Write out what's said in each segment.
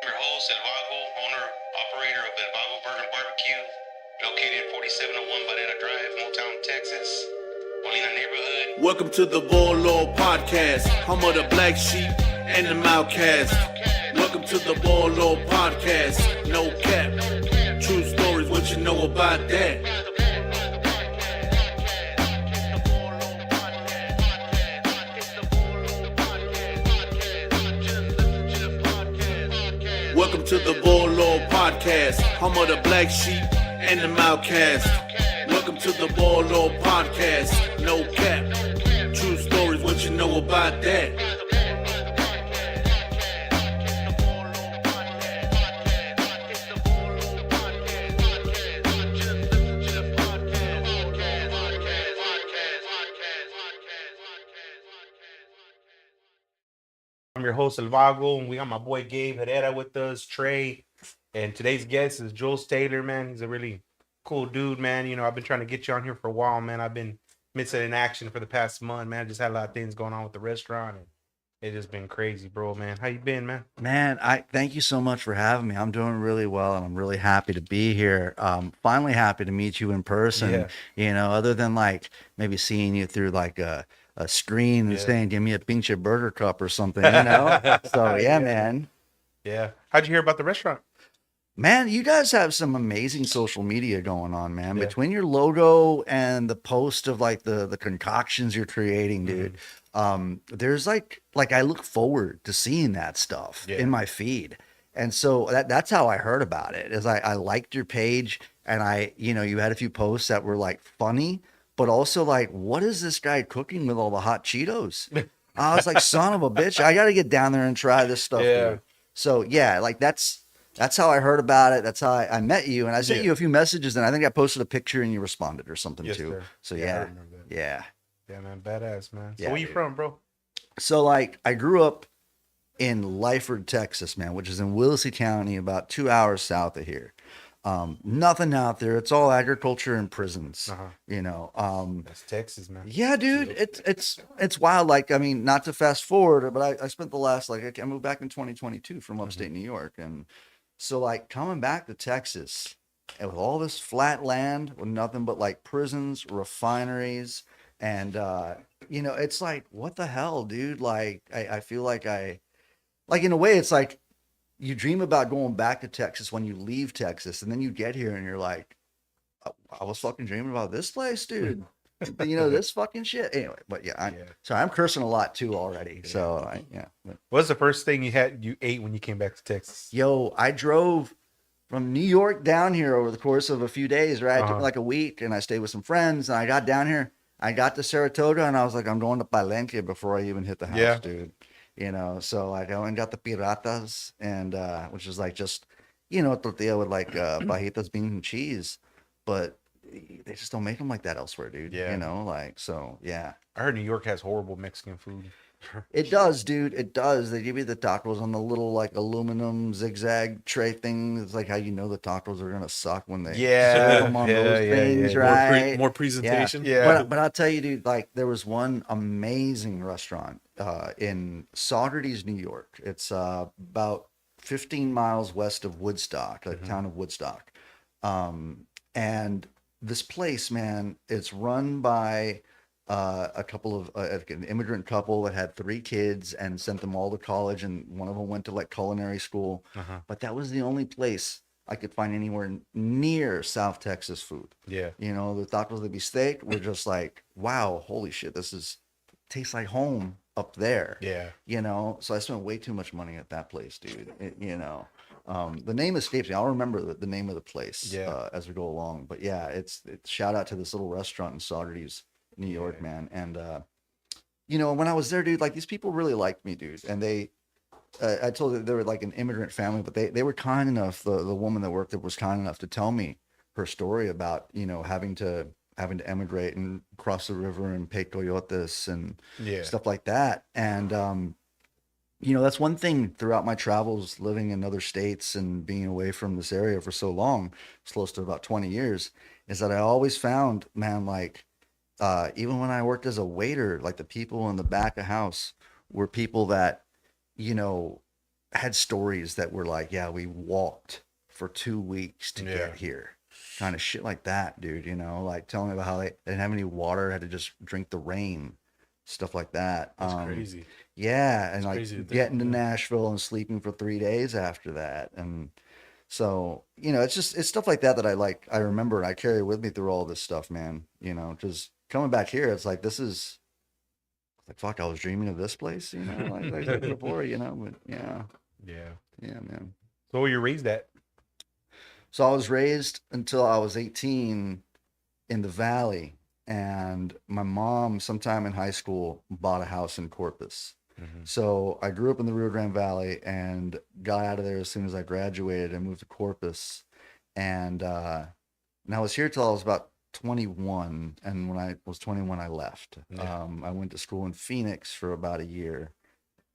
your host, El Vago, owner, operator of El Vago Burger Barbecue, located at 4701 Banana Drive, Motown, Texas, Molina neighborhood. Welcome to the VOLO Podcast, home of the black sheep and the outcast. Welcome to the VOLO Podcast, no cap, true stories, what you know about that? Welcome to the VOLO Podcast, home of the black sheep and the outcast. Welcome to the VOLO Podcast, no cap, true stories, what you know about that? I'm your host, El Vago, and we got my boy Gabe Herrera with us, Trey. And today's guest is Jules Taylor, man. He's a really cool dude, man. You know, I've been trying to get you on here for a while, man. I've been missing in action for the past month, man. I just had a lot of things going on with the restaurant, and it's just been crazy, bro, man. How you been, man? Man, I thank you so much for having me. I'm doing really well, and I'm really happy to be here. Finally happy to meet you in person. Yeah. You know, other than like maybe seeing you through like a screen and saying, "Give me a pinche burger cup" or something. You know. So yeah, man. Yeah. How'd you hear about the restaurant? Man, you guys have some amazing social media going on, man. Yeah. Between your logo and the post of like the concoctions you're creating, dude. There's like I look forward to seeing that stuff in my feed. And so that's how I heard about it. Is I liked your page, and you had a few posts that were like funny, but also like, what is this guy cooking with all the hot Cheetos? I was like, son of a bitch, I got to get down there and try this stuff. Yeah. Dude. So yeah, like that's how I heard about it. That's how I met you, and I sent you a few messages, and I think I posted a picture and you responded or something Yes, too. sir. So I yeah, remember that. yeah. Yeah, man. Badass, man. So Yeah, where you dude. from, bro? So like I grew up in Lyford, Texas, man, which is in Willacy County, about 2 hours south of here. Nothing out there. It's all agriculture and prisons. Uh-huh. You know. That's Texas, man. Yeah, dude, it's wild. Like, I mean, not to fast forward, but I spent the last I moved back in 2022 from upstate New York, and so like coming back to Texas and with all this flat land with nothing but like prisons, refineries, and it's like, what the hell, dude? Like, I feel like in a way, it's like you dream about going back to Texas when you leave Texas, and then you get here and you're like, I was fucking dreaming about this place, dude. This fucking shit. Anyway, but sorry, I'm cursing a lot too already. So What's the first thing you ate when you came back to Texas? Yo, I drove from New York down here over the course of a few days, right? It took me like a week, and I stayed with some friends, and I got down here. I got to Saratoga, and I was like, I'm going to Palenque before I even hit the house, dude. So like I went and got the piratas, and which is like just tortilla with like fajitas, beans, and cheese, but they just don't make them like that elsewhere, dude. Yeah. I I heard New York has horrible Mexican food. It does, dude. It does. They give you the tacos on the little like aluminum zigzag tray thing. It's like how you know the tacos are gonna suck when they serve them on those things, right? More presentation. Yeah. But I'll tell you, dude, like there was one amazing restaurant in Saugerties, New York. It's about 15 miles west of Woodstock, the town of Woodstock. And this place, man, it's run by a couple of an immigrant couple that had 3 kids and sent them all to college, and one of them went to like culinary school. But that was the only place I could find anywhere near South Texas food. Yeah. The tacos de bistec were just like, wow, holy shit, tastes like home up there. Yeah. So I spent way too much money at that place, dude. The name escapes me. I'll remember the name of the place as we go along. But yeah, it's shout out to this little restaurant in Saugerties, New York, man. And when I was there, dude, like these people really liked me, dude. And I told you they were like an immigrant family, but they were kind enough. The woman that worked there was kind enough to tell me her story about having to emigrate and cross the river and pay coyotes and stuff like that. And that's one thing throughout my travels, living in other states and being away from this area for so long, it's close to about 20 years, is that I always found, man, like even when I worked as a waiter, like the people in the back of house were people that had stories that were like, yeah, we walked for 2 weeks to get here. Kind of shit like that, dude, like telling me about how they didn't have any water, had to just drink the rain, stuff like that. That's crazy. Yeah, and It's like getting to Nashville and sleeping for 3 days after that. And so, it's stuff like that I remember and I carry with me through all this stuff, man. Just coming back here, it's like this is like fuck, I was dreaming of this place, like before, but yeah. Yeah, man. So where you raised at? So I was raised until I was 18 in the Valley, and my mom, sometime in high school, bought a house in Corpus. So I grew up in the Rio Grande Valley and got out of there as soon as I graduated and moved to Corpus. And I was here till I was about 21. And when I was 21, I left. I went to school in Phoenix for about a year.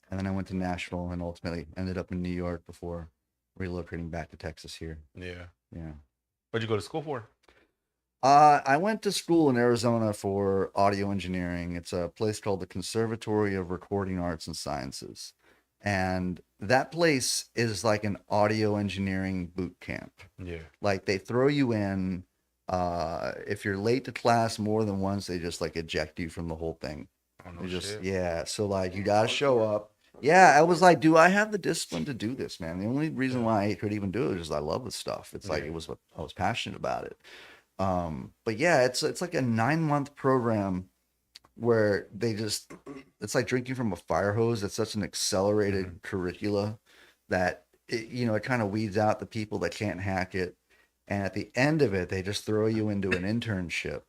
And then I went to Nashville and ultimately ended up in New York before relocating back to Texas here. Yeah. Yeah. What'd you go to school for? I went to school in Arizona for audio engineering. It's a place called the Conservatory of Recording Arts and Sciences. And that place is like an audio engineering boot camp. Yeah. Like they throw you in, if you're late to class more than once, they just like eject you from the whole thing. Oh, no shit. Yeah. So like you got to show up. Yeah, I was like, do I have the discipline to do this, man? The only reason why I could even do it is I love this stuff. It's like it was what I was passionate about it. But yeah, it's like a 9-month program where it's like drinking from a fire hose. It's such an accelerated curricula that it kind of weeds out the people that can't hack it. And at the end of it, they just throw you into an internship,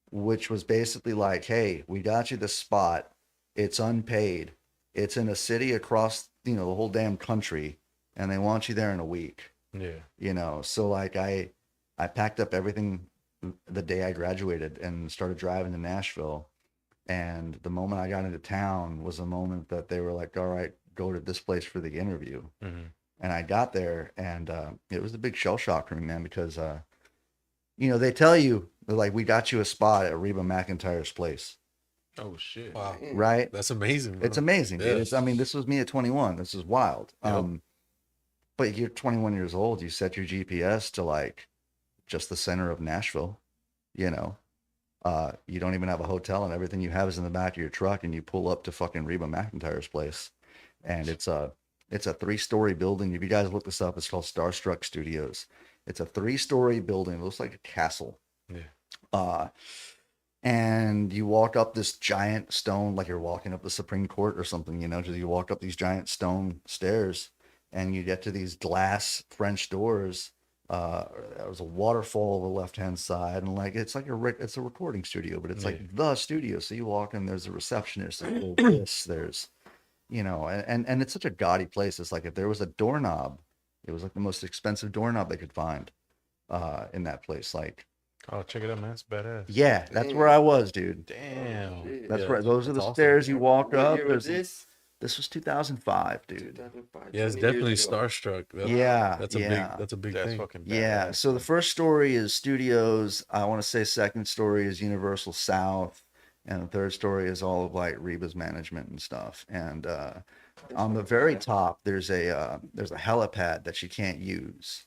which was basically like, hey, we got you the spot. It's unpaid. It's in a city across, the whole damn country, and they want you there in a week. Yeah. So like I packed up everything the day I graduated and started driving to Nashville. And the moment I got into town was the moment that they were like, all right, go to this place for the interview. And I got there, and it was a big shell shock for me, man, because, they tell you, they're like, we got you a spot at Reba McEntire's place. Oh shit! Wow, right? That's amazing. Bro. It's amazing. Yes. This was me at 21. This is wild. Yep. But you're 21 years old. You set your GPS to like just the center of Nashville. You don't even have a hotel, and everything you have is in the back of your truck, and you pull up to fucking Reba McEntire's place, and it's a 3-story building. If you guys look this up, it's called Starstruck Studios. It's a 3-story building. It looks like a castle. Yeah. And you walk up this giant stone, like you're walking up the Supreme Court or something, just you walk up these giant stone stairs and you get to these glass French doors. There was a waterfall on the left-hand side, and like it's a recording studio, but it's like the studio. So you walk in, there's a receptionist, there's and it's such a gaudy place. It's like if there was a doorknob, it was like the most expensive doorknob they could find in that place. Like, oh, check it out, man. It's badass. yeah, that's where I was, dude. Damn. That's right. Those are the awesome. stairs you walk up. This This was 2005, dude. 2005. Yeah, it's 20 years definitely ago. starstruck. That's That's a big That's thing. fucking badass. Yeah. So the first story is Studios. I want to say second story is Universal South, and the third story is all of like Reba's management and stuff. And on the very top, there's a helipad that you can't use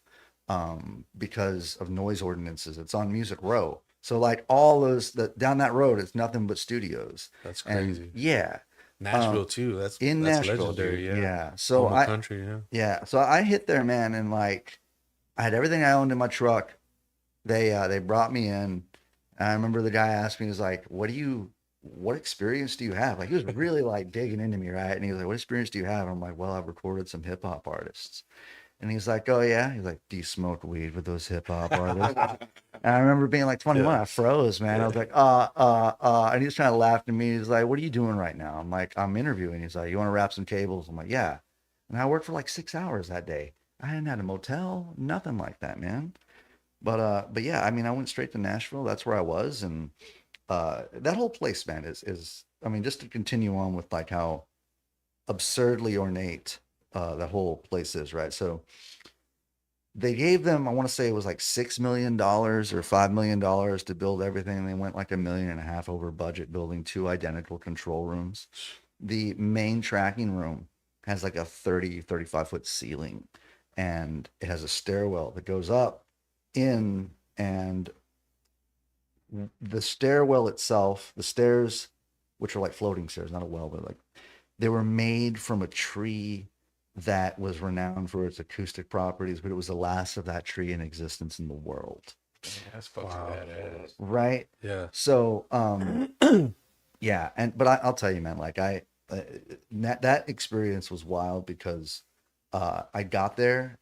because of noise ordinances. It's on Music Row. So like all those down that road, it's nothing but studios. That's And crazy. yeah. Nashville too. That's Nashville, legendary. dude. Yeah. So Home of country. Yeah. Yeah, so I hit there, man, and like I had everything I owned in my truck. They brought me in, and I remember the guy asked me, he was like, what experience do you have? Like he was really like digging into me, right? And he was like, what experience do you have? And I'm like, well, I've recorded some hip hop artists. And he's like, oh yeah? He's like, do you smoke weed with those hip hop artists? And I remember being like 21, I froze, man. I was like, and he was trying to laugh at me. He's like, what are you doing right now? I'm like, I'm interviewing. He's like, you want to wrap some cables? I'm like, yeah. And I worked for like 6 hours that day. I hadn't had a motel, nothing like that, man. But yeah, I mean, I went straight to Nashville. That's where I was. And that whole place, man, is I mean, just to continue on with like how absurdly ornate that whole place is, right? So they gave them, I want to say it was like $6 million or $5 million to build everything. They went like $1.5 million over budget building 2 identical control rooms. The main tracking room has like a 35 foot ceiling, and it has a stairwell that goes up in, and the stairwell itself, the stairs, which are like floating stairs, not a well, but like they were made from a tree that was renowned for its acoustic properties, but it was the last of that tree in existence in the world. Yeah, that's fucking Wow. badass. Right? Yeah. So, yeah, but I'll tell you, man, like that experience was wild because I got there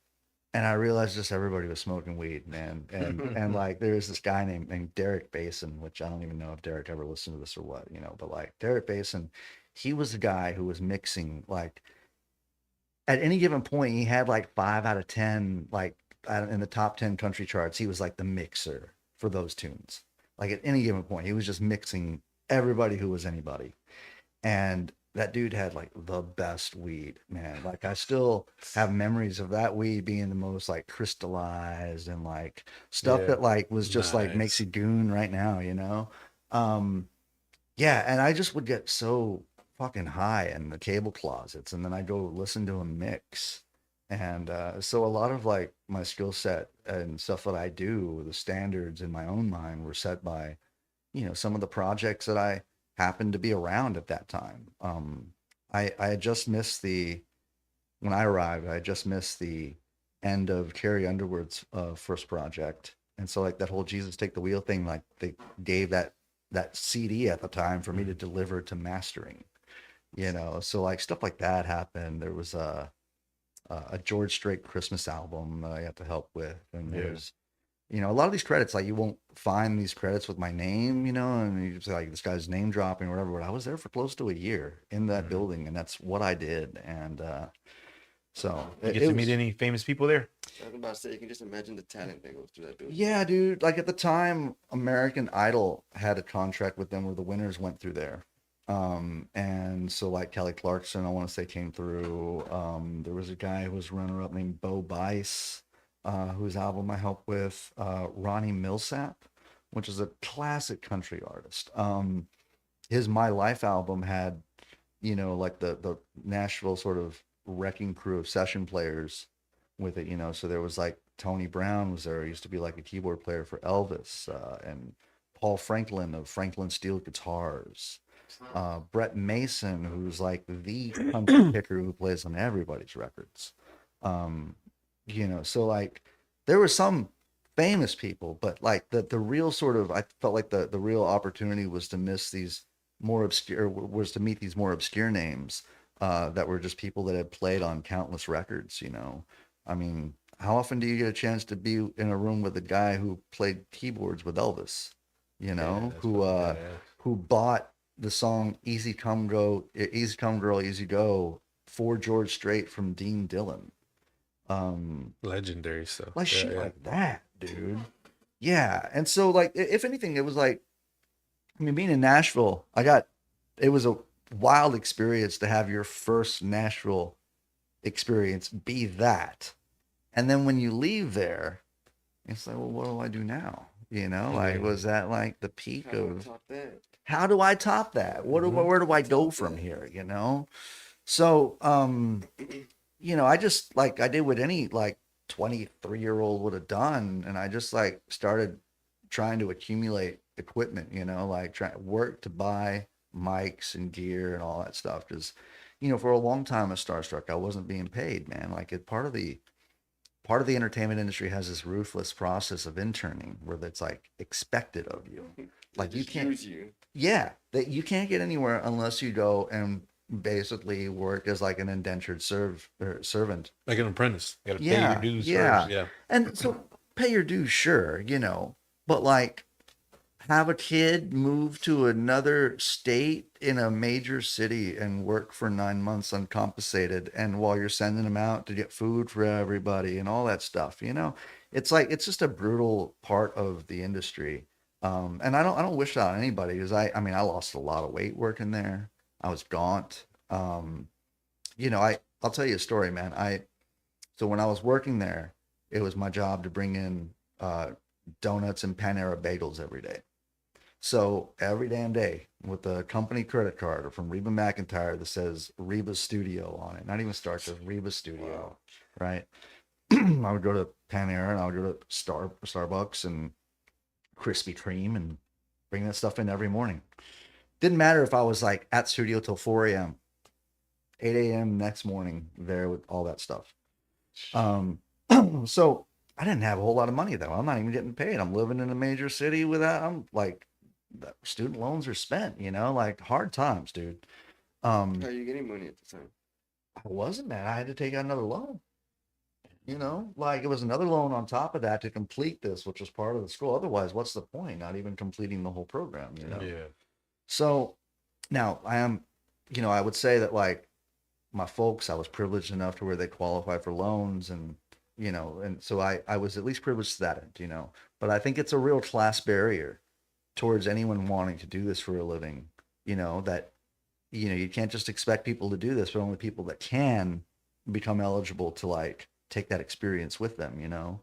and I realized just everybody was smoking weed, man, and like there's this guy named Derek Basin, which I don't even know if Derek ever listened to this or what, but like Derek Basin, he was the guy who was mixing like at any given point he had like 5 out of 10 like in the top 10 country charts. He was like the mixer for those tunes. Like at any given point, he was just mixing everybody who was anybody. And that dude had like the best weed, man. Like I still have memories of that weed being the most like crystallized and like stuff that like was just like makes you goon right now. Yeah, and I just would get so fucking high in the cable closets, and then I go listen to him mix. And so a lot of like my skill set and stuff that I do, the standards in my own mind were set by, some of the projects that I happened to be around at that time. I had just missed when I arrived, I had just missed the end of Carrie Underwood's first project. And so like that whole Jesus Take the Wheel thing, like they gave that CD at the time for me to deliver to mastering, so like stuff like that happened. There was a George Strait Christmas album that I had to help with. And there's, a lot of these credits, like you won't find these credits with my name, and you say like this guy's name dropping or whatever, but I was there for close to a year in that building, and that's what I did. And so you get to meet any famous people there? I was about to say, you can just imagine the talent that goes through that building. Yeah, dude. Like at the time, American Idol had a contract with them where the winners went through there. And so like Kelly Clarkson, I want to say came through. There was a guy who was runner up named Bo Bice, whose album I helped with, Ronnie Millsap, which is a classic country artist. His My Life album had, like the Nashville sort of wrecking crew of session players with it, so there was like Tony Brown was there. He used to be like a keyboard player for Elvis, and Paul Franklin of Franklin Steel Guitars. Brett Mason, who's like the country picker who plays on everybody's records. So like there were some famous people, but like the real sort of, I felt like the real opportunity was to meet these more obscure names that were just people that had played on countless records. I mean, how often do you get a chance to be in a room with a guy who played keyboards with Elvis, who bought the song Easy Come Girl, Easy Go for George Strait from Dean Dillon. Legendary stuff. Like shit like that, dude. Yeah. And so like, if anything, it was like, I mean, being in Nashville, it was a wild experience to have your first Nashville experience be that. And then when you leave there, it's like, well, what do I do now? Like, was that like the peak of how do I top that? Where do I go from here? So, I just like I did what any like 23-year-old would have done, and I just like started trying to accumulate equipment. Like work to buy mics and gear and all that stuff. Because, for a long time at Starstruck, I wasn't being paid, man. Like part of the entertainment industry has this ruthless process of interning where that's like expected of you. Like you can't use you. Yeah, that you can't get anywhere unless you go and basically work as like an indentured servant, like an apprentice. You gotta pay your dues first. Yeah. And so pay your dues, sure, but like have a kid move to another state in a major city and work for 9 months uncompensated, and while you're sending them out to get food for everybody and all that stuff, it's like it's just a brutal part of the industry. And I don't wish that on anybody, because I lost a lot of weight working there. I was gaunt. I'll tell you a story, man. So when I was working there, it was my job to bring in donuts and Panera bagels every day. So every damn day with a company credit card or from Reba McEntire that says Reba Studio on it, not even Star, just Reba Studio, right? I would go to Panera and I would go to Starbucks and Krispy Kreme and bring that stuff in every morning. Didn't matter if I was like at studio till 4 a.m., 8 a.m. next morning there with all that stuff. So I didn't have a whole lot of money though. I'm not even getting paid. I'm living in a major city without, I'm like, student loans are spent, like hard times, dude. How are you getting money at the time? I wasn't, man. I had to take out another loan. Like it was another loan on top of that to complete this, which was part of the school. Otherwise, what's the point? Not even completing the whole program, Yeah. So now I am, I would say that like my folks, I was privileged enough to where they qualified for loans and, and so I was at least privileged to that end, but I think it's a real class barrier towards anyone wanting to do this for a living, that, you can't just expect people to do this, but only people that can become eligible to like take that experience with them,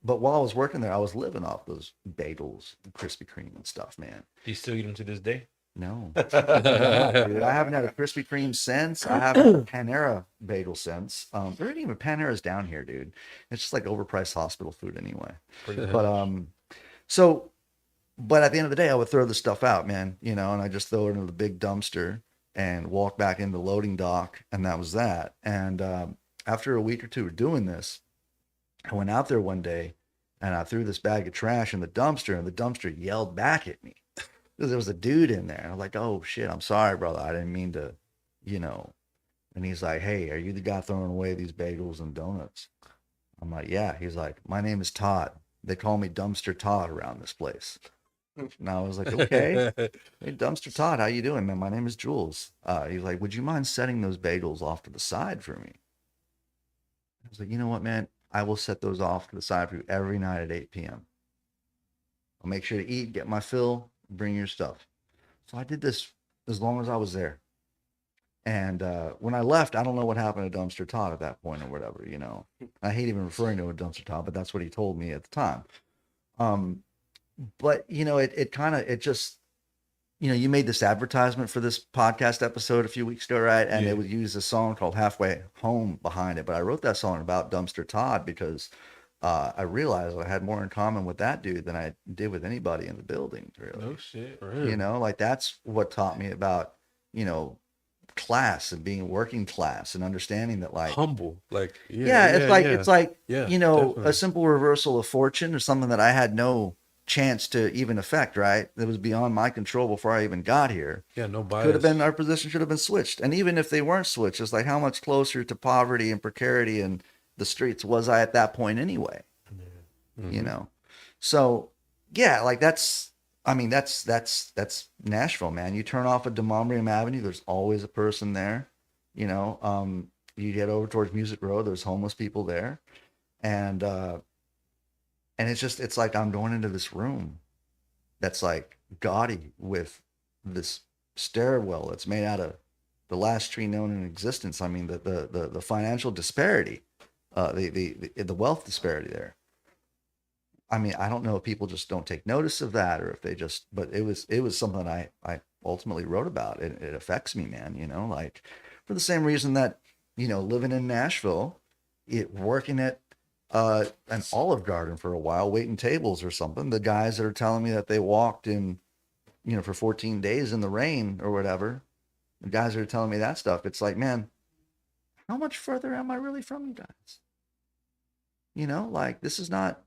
but while I was working there, I was living off those bagels and Krispy Kreme and stuff, man. Do you still eat them to this day? No. Dude, I haven't had a Krispy Kreme since. I haven't had a Panera bagel since. There ain't even Paneras down here, dude. It's just like overpriced hospital food anyway. But at the end of the day, I would throw the stuff out, man, and I just throw it into the big dumpster and walk back into the loading dock, and that was that. And after a week or two of doing this, I went out there one day and I threw this bag of trash in the dumpster, and the dumpster yelled back at me. There was a dude in there. And I'm like, oh shit, I'm sorry, brother. I didn't mean to, And he's like, hey, are you the guy throwing away these bagels and donuts? I'm like, yeah. He's like, my name is Todd. They call me Dumpster Todd around this place. And I was like, okay. Hey, Dumpster Todd, how you doing, man? My name is Jules. He's like, would you mind setting those bagels off to the side for me? I was like, you know what, man? I will set those off to the side for you every night at 8 p.m. I'll make sure to eat, get my fill, bring your stuff. So I did this as long as I was there. And when I left, I don't know what happened to Dumpster Todd at that point or whatever, I hate even referring to a Dumpster Todd, but that's what he told me at the time. But, it just, you made this advertisement for this podcast episode a few weeks ago, right? And it would use a song called Halfway Home behind it. But I wrote that song about Dumpster Todd because I realized I had more in common with that dude than I did with anybody in the building, really. No shit. Really? Like that's what taught me about, class and being working class and understanding that like humble, like it's like definitely. a simple reversal of fortune or something that I had no chance to even affect, right? That was beyond my control before I even got here. Yeah, no bias. Could have been, our position should have been switched. And even if they weren't switched, it's like how much closer to poverty and precarity and the streets was I at that point anyway? Mm-hmm. So yeah, like that's Nashville, man. You turn off at Demonbreun Avenue, there's always a person there. You get over towards Music Road, there's homeless people there. And it's like I'm going into this room that's like gaudy with this stairwell that's made out of the last tree known in existence. I mean, the financial disparity, the wealth disparity there. I mean, I don't know if people just don't take notice of that or if they just, but it was something that I ultimately wrote about. It affects me, man, like for the same reason that, living in Nashville, working at an Olive Garden for a while, waiting tables or something. The guys that are telling me that they walked in, for 14 days in the rain or whatever, the guys that are telling me that stuff, it's like, man, how much further am I really from you guys? Like this is not,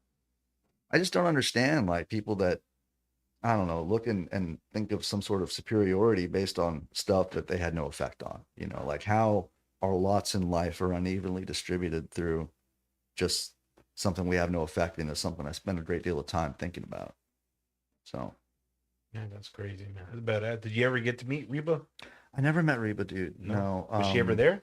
I just don't understand like people that, I don't know, look and think of some sort of superiority based on stuff that they had no effect on, like how our lots in life are unevenly distributed through just something we have no effect in is something I spend a great deal of time thinking about. So. Yeah, that's crazy, man. That's badass. Did you ever get to meet Reba? I never met Reba, dude. No. Was she ever there?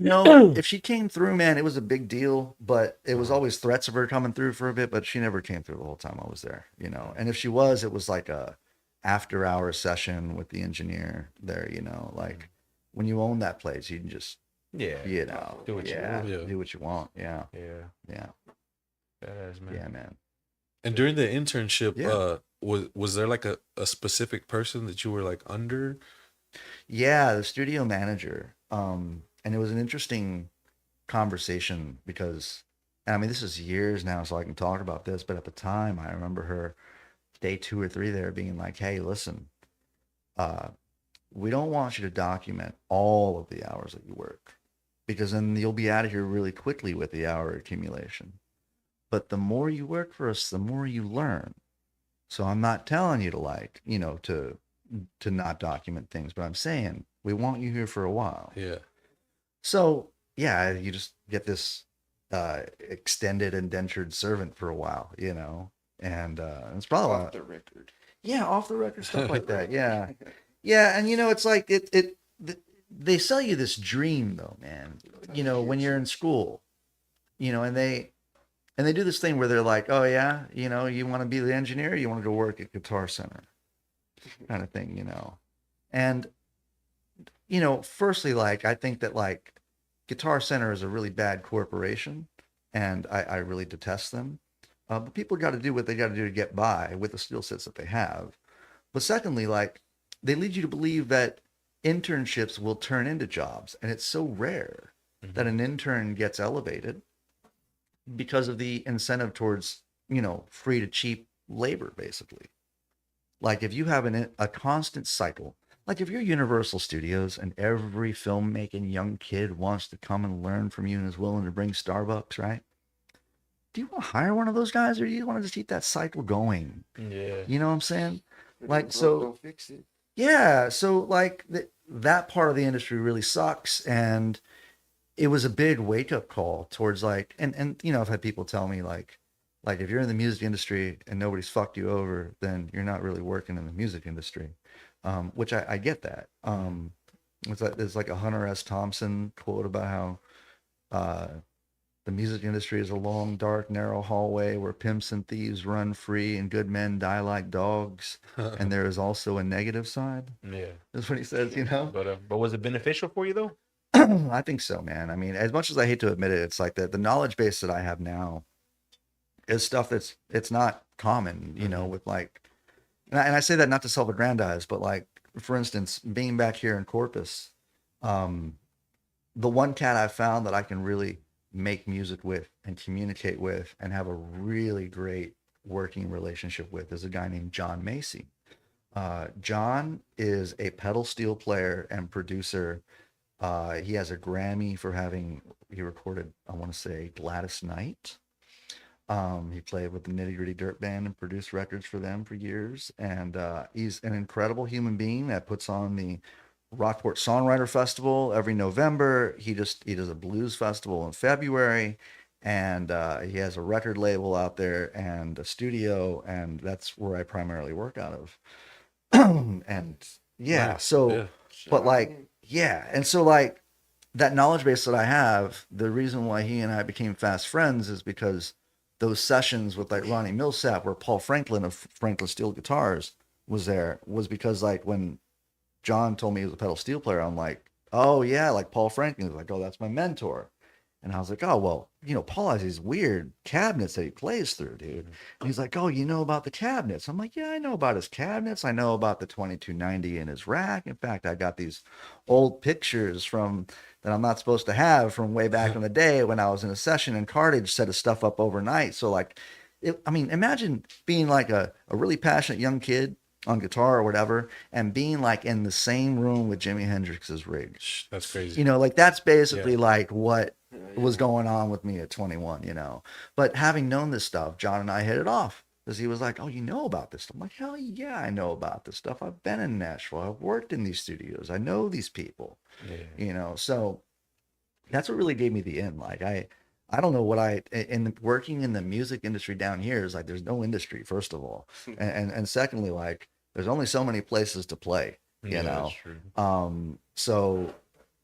No, if she came through, man, it was a big deal, but it was always threats of her coming through for a bit, but she never came through the whole time I was there, And if she was, it was like a after hours session with the engineer there, like when you own that place, you can just, do what you want. Do what you want. Yeah. Yeah. Yeah. Badass, man. Yeah, man. And during the internship, Yeah. Was there like a specific person that you were like under? Yeah, the studio manager. And it was an interesting conversation because, and I mean, this is years now, so I can talk about this, but at the time, I remember her day 2 or 3 there being like, hey, listen, uh, we don't want you to document all of the hours that you work because then you'll be out of here really quickly with the hour accumulation. But the more you work for us, the more you learn. So I'm not telling you to like, to not document things, but I'm saying we want you here for a while. Yeah. So yeah, you just get this extended indentured servant for a while, and it's probably Off the record. yeah, off the record stuff like that. Yeah, yeah, and it's like they sell you this dream though, man. When you're in school, and they do this thing where they're like, oh yeah, you want to be the engineer, you want to go work at Guitar Center, kind of thing, and firstly, like I think that like Guitar Center is a really bad corporation, and I really detest them. But people got to do what they got to do to get by with the skill sets that they have. But secondly, like they lead you to believe that internships will turn into jobs, and it's so rare that an intern gets elevated because of the incentive towards free to cheap labor, basically. Like if you have a constant cycle, like if you're Universal Studios and every filmmaking young kid wants to come and learn from you and is willing to bring Starbucks, right? Do you want to hire one of those guys, or do you want to just keep that cycle going? Yeah. You know what I'm saying? If Like, it's so broke, don't fix it. yeah, so like that part of the industry really sucks, and it was a big wake up call towards like, and I've had people tell me like if you're in the music industry and nobody's fucked you over, then you're not really working in the music industry, which I get that. It's like there's like a Hunter S. Thompson quote about how the music industry is a long, dark, narrow hallway where pimps and thieves run free and good men die like dogs. And there is also a negative side. Yeah. That's what he says, But was it beneficial for you though? I think so, man. I mean, as much as I hate to admit it, it's like the knowledge base that I have now is stuff it's not common, with like, and I say that not to self-aggrandize, but like, for instance, being back here in Corpus, the one cat I've found that I can really make music with and communicate with and have a really great working relationship with is a guy named John Macy. John is a pedal steel player and producer. He has a Grammy for he recorded, I want to say, Gladys Knight. He played with the Nitty Gritty Dirt Band and produced records for them for years. And he's an incredible human being that puts on the Rockport Songwriter Festival every November. He does a blues festival in February, and he has a record label out there and a studio, and that's where I primarily work out of. And yeah, Nice. so, Yeah. but like, yeah, and so like that knowledge base that I have, the reason why he and I became fast friends is because those sessions with like Ronnie Millsap, where Paul Franklin of Franklin Steel Guitars was there, was because like when John told me he was a pedal steel player, I'm like, oh yeah, like Paul Franklin. He's like, oh, that's my mentor. And I was like, oh, well, Paul has these weird cabinets that he plays through, dude. And he's like, oh, you know about the cabinets? I'm like, yeah, I know about his cabinets. I know about the 2290 in his rack. In fact, I got these old pictures that I'm not supposed to have from way back in the day when I was in a session and Cartage set his stuff up overnight. So like, imagine being like a really passionate young kid on guitar or whatever, and being like in the same room with Jimi Hendrix's rig. That's crazy. Like that's basically like what was going on with me at 21, But having known this stuff, John and I hit it off because he was like, oh, you know about this stuff? I'm like, hell yeah, I know about this stuff. I've been in Nashville. I've worked in these studios. I know these people, So that's what really gave me the in. Like I don't know what working in the music industry down here is like, there's no industry, first of all. And secondly, like, there's only so many places to play, That's true. So,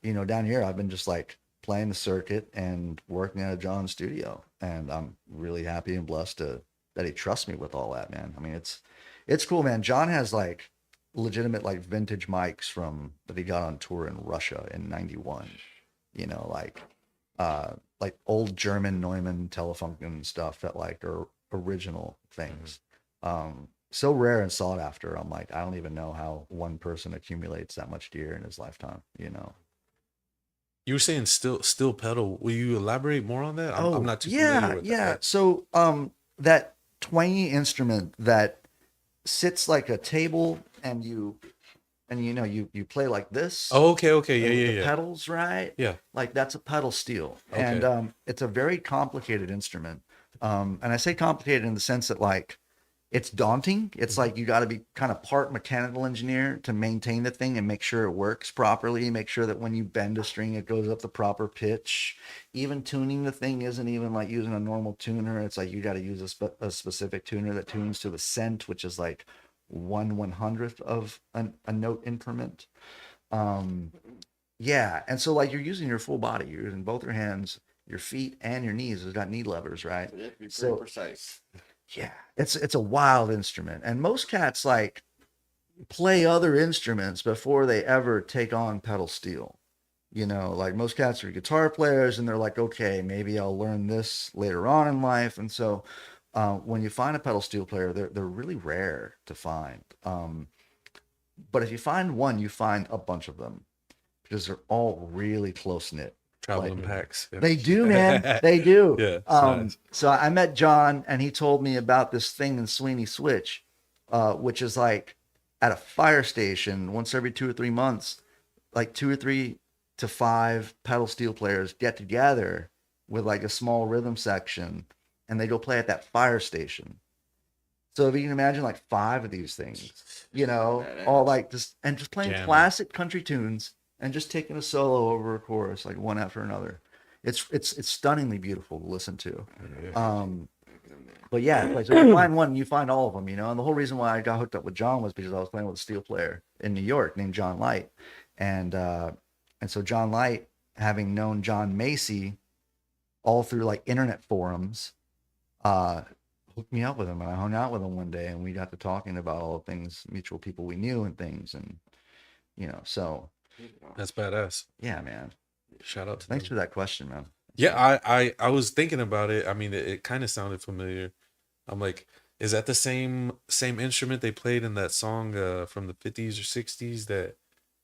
down here, I've been just like playing the circuit and working at a John's studio. And I'm really happy and blessed that he trusts me with all that, man. I mean, it's cool, man. John has like legitimate, like vintage mics that he got on tour in Russia in 91, like old German Neumann Telefunken stuff that like are original things. So rare and sought after. I'm like, I don't even know how one person accumulates that much gear in his lifetime, you know? You were saying steel pedal. Will you elaborate more on that? I'm not too yeah, familiar with yeah. that. So that twangy instrument that sits like a table, and you know you play like this. Oh, okay. with the Yeah. pedals, right? Yeah. Like that's a pedal steel. Okay. And it's a very complicated instrument. And I say complicated in the sense that like it's daunting. It's like you got to be kind of part mechanical engineer to maintain the thing and make sure it works properly, make sure that when you bend a string it goes up the proper pitch. Even tuning the thing isn't even like using a normal tuner. It's like you got to use a specific tuner that tunes to the cent, which is like 1/100th of a note increment. Yeah, and so like you're using your full body. You're using both your hands, your feet, and your knees. It's got knee levers, right? You have to be pretty So precise. yeah, it's a wild instrument, and most cats like play other instruments before they ever take on pedal steel. You know, like most cats are guitar players, and they're like, okay, maybe I'll learn this later on in life. And so when you find a pedal steel player, they're really rare to find. But if you find one, you find a bunch of them because they're all really close knit. Traveling packs. Yeah. They do, man. They do. Yeah. Nice. So I met John, and he told me about this thing in Sweeney Switch, which is like at a fire station once every 2 or 3 months, like 2 or 3 to 5 pedal steel players get together with like a small rhythm section, and they go play at that fire station. So if you can imagine like 5 of these things, you know, all like just playing Jamming. classic country tunes and just taking a solo over a chorus, like one after another. It's stunningly beautiful to listen to. But yeah, like so you find one, you find all of them, you know. And the whole reason why I got hooked up with John was because I was playing with a steel player in New York named John Light, and so John Light, having known John Macy all through like internet forums, hooked me up with him, and I hung out with him one day, and we got to talking about all the things, mutual people we knew and things, and you know, so That's badass. yeah, man. Shout out to Thanks them. for that question, man. Yeah, I was thinking about it. I mean, it kind of sounded familiar. I'm like, is that the same instrument they played in that song from the 50s or 60s, that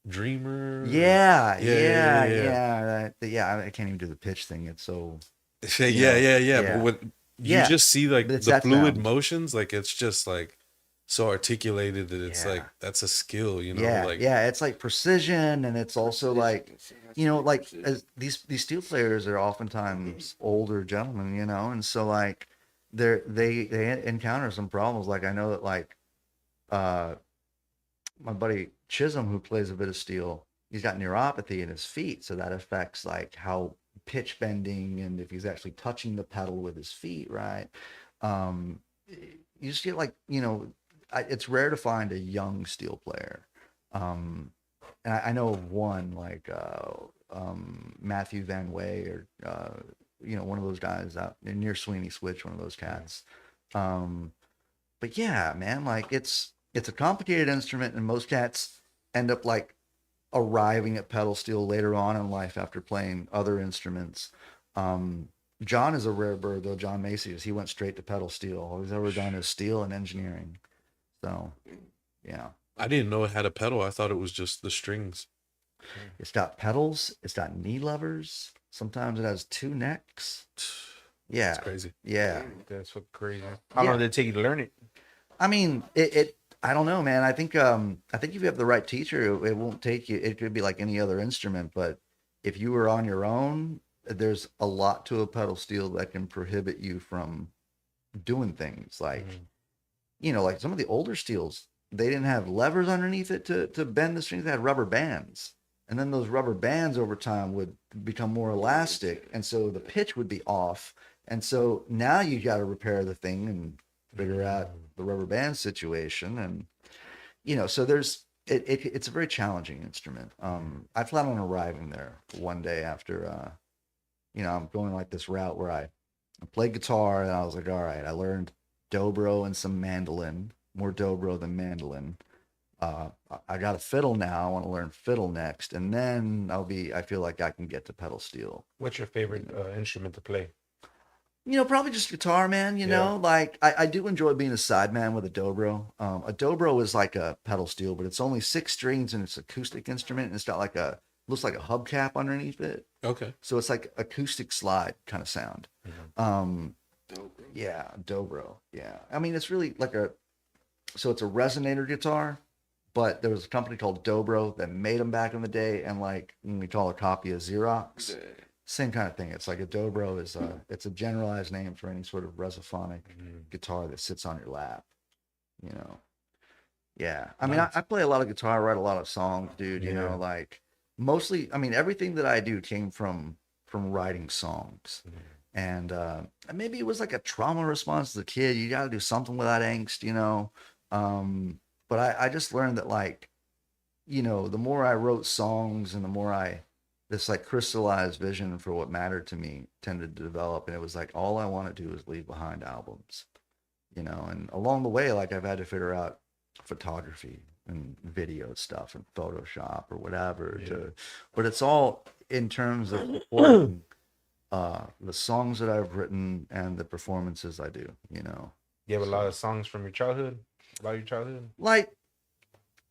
Dreamer? Yeah. Yeah. I can't even do the pitch thing. It's so Yeah. yeah. But what you Yeah. just see, like But it's the that fluid sound. motions, like it's just like so articulated that it's Yeah. like that's a skill, you know? yeah, Like yeah. It's like precision, and it's also like, you know, like as these steel players are oftentimes older gentlemen, you know, and so like they encounter some problems. Like I know that like my buddy Chisholm, who plays a bit of steel, he's got neuropathy in his feet, so that affects like how pitch bending and if he's actually touching the pedal with his feet, right? You just get like, you know, it's rare to find a young steel player. And I know of one like Matthew Van Way, or you know, one of those guys out near Sweeney Switch, one of those cats. But yeah, man, like it's a complicated instrument, and most cats end up like arriving at pedal steel later on in life after playing other instruments. John is a rare bird though. John Macy he went straight to pedal steel. All he's ever done is steel and engineering. So yeah, I didn't know it had a pedal. I thought it was just the strings. it's got pedals, it's got knee levers, sometimes it has 2 necks. Yeah, It's crazy. yeah. That's what crazy. How long did it take you to learn it? I mean, it I don't know, man. I think if you have the right teacher, it won't take you. It could be like any other instrument, but if you were on your own, there's a lot to a pedal steel that can prohibit you from doing things like, you know, like some of the older steels, they didn't have levers underneath it to bend the strings. They had rubber bands, and then those rubber bands over time would become more elastic, and so the pitch would be off. And so now you got to repair the thing and figure out the rubber band situation. And you know, so it's a very challenging instrument. I plan on arriving there one day after you know, I'm going like this route where I played guitar, and I was like, all right, I learned dobro and some mandolin, more dobro than mandolin. I got a fiddle now. I want to learn fiddle next, and then I feel like I can get to pedal steel. What's your favorite instrument to play? Probably just guitar, man. Like I do enjoy being a sideman with a dobro. A dobro is like a pedal steel, but it's only 6 strings and it's an acoustic instrument, and it's got looks like a hubcap underneath it. Okay. So it's like acoustic slide kind of sound. Dobro. Yeah, dobro. Yeah. I mean, it's really so it's a resonator guitar, but there was a company called Dobro that made them back in the day, and like when we call a copy a Xerox. Yeah. Same kind of thing. It's like a dobro is it's a generalized name for any sort of resophonic guitar that sits on your lap. Yeah. I mean, I play a lot of guitar, write a lot of songs, dude. Like mostly. I mean, everything that I do came from writing songs, and maybe it was like a trauma response as a kid. You got to do something with that angst, But I just learned that the more I wrote songs and the more this like crystallized vision for what mattered to me tended to develop. And it was like, all I want to do is leave behind albums, and along the way, like I've had to figure out photography and video stuff and Photoshop or whatever but it's all in terms of recording the songs that I've written and the performances I do, You have a lot of songs from your childhood, about your childhood? Like,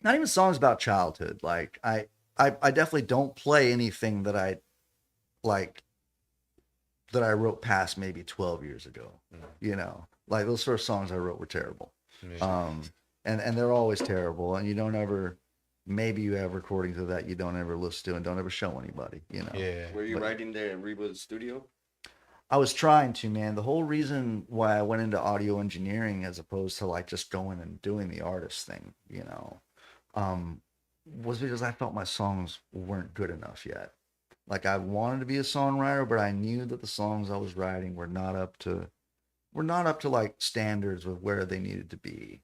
not even songs about childhood. Like I definitely don't play anything that I wrote past maybe 12 years ago. Like those first songs I wrote were terrible. And they're always terrible. And maybe you have recordings of that you don't ever listen to and don't ever show anybody, Yeah. Were you writing there in Reba's studio? I was trying to, man. The whole reason why I went into audio engineering as opposed to like just going and doing the artist thing, was because I felt my songs weren't good enough yet. Like I wanted to be a songwriter, but I knew that the songs I was writing were not up to like standards with where they needed to be.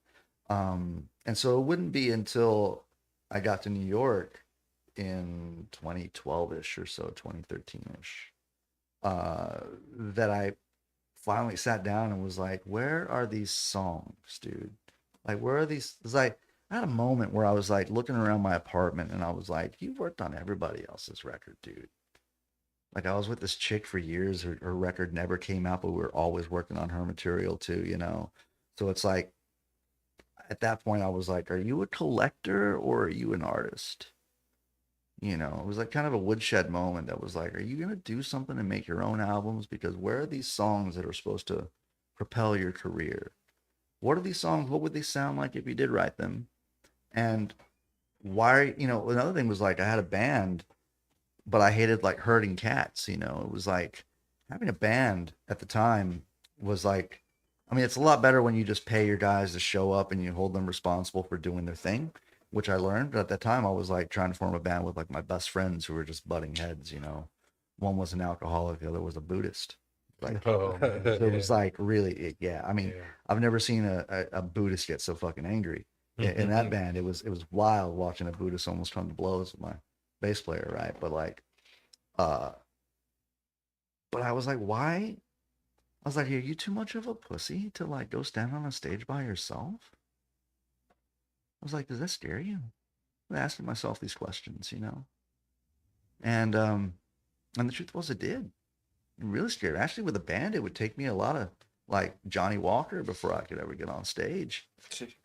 And so it wouldn't be until I got to New York in 2012-ish or so, 2013-ish, that I finally sat down and was like, where are these songs, dude? Like, where are these? It's like, I had a moment where I was like looking around my apartment and I was like, you worked on everybody else's record, dude. Like I was with this chick for years. Her record never came out, but we were always working on her material too, So it's like, at that point I was like, are you a collector or are you an artist? It was like kind of a woodshed moment that was like, are you going to do something and make your own albums? Because where are these songs that are supposed to propel your career? What are these songs? What would they sound like if you did write them? And why, another thing was like I had a band, but I hated like herding cats, It was like having a band at the time was like, I mean, it's a lot better when you just pay your guys to show up and you hold them responsible for doing their thing, which I learned. But at that time I was like trying to form a band with like my best friends who were just butting heads, One was an alcoholic, the other was a Buddhist. Like, so it was like really, I mean, I've never seen a Buddhist get so fucking angry. In that band, it was wild watching a Buddhist almost come to blows with my bass player, right? But like, but I was like, why? I was like, are you too much of a pussy to like go stand on a stage by yourself? I was like, does that scare you? I'm asking myself these questions, And the truth was, it did. It really scared. Actually, with a band, it would take me a lot of like Johnny Walker before I could ever get on stage,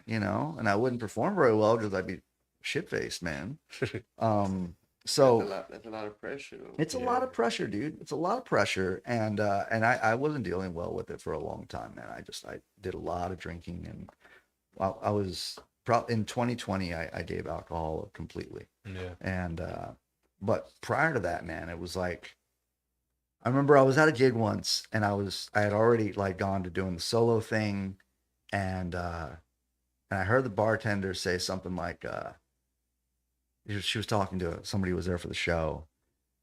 and I wouldn't perform very well because I'd be shit-faced, man. So that's a lot of pressure. It's a lot of pressure, dude. It's a lot of pressure, and I wasn't dealing well with it for a long time, man. I did a lot of drinking, and I was in 2020 I gave alcohol up completely. Yeah. And but prior to that, man, it was like, I remember I was at a gig once and I had already like gone to doing the solo thing, and I heard the bartender say something like she was talking to somebody who was there for the show,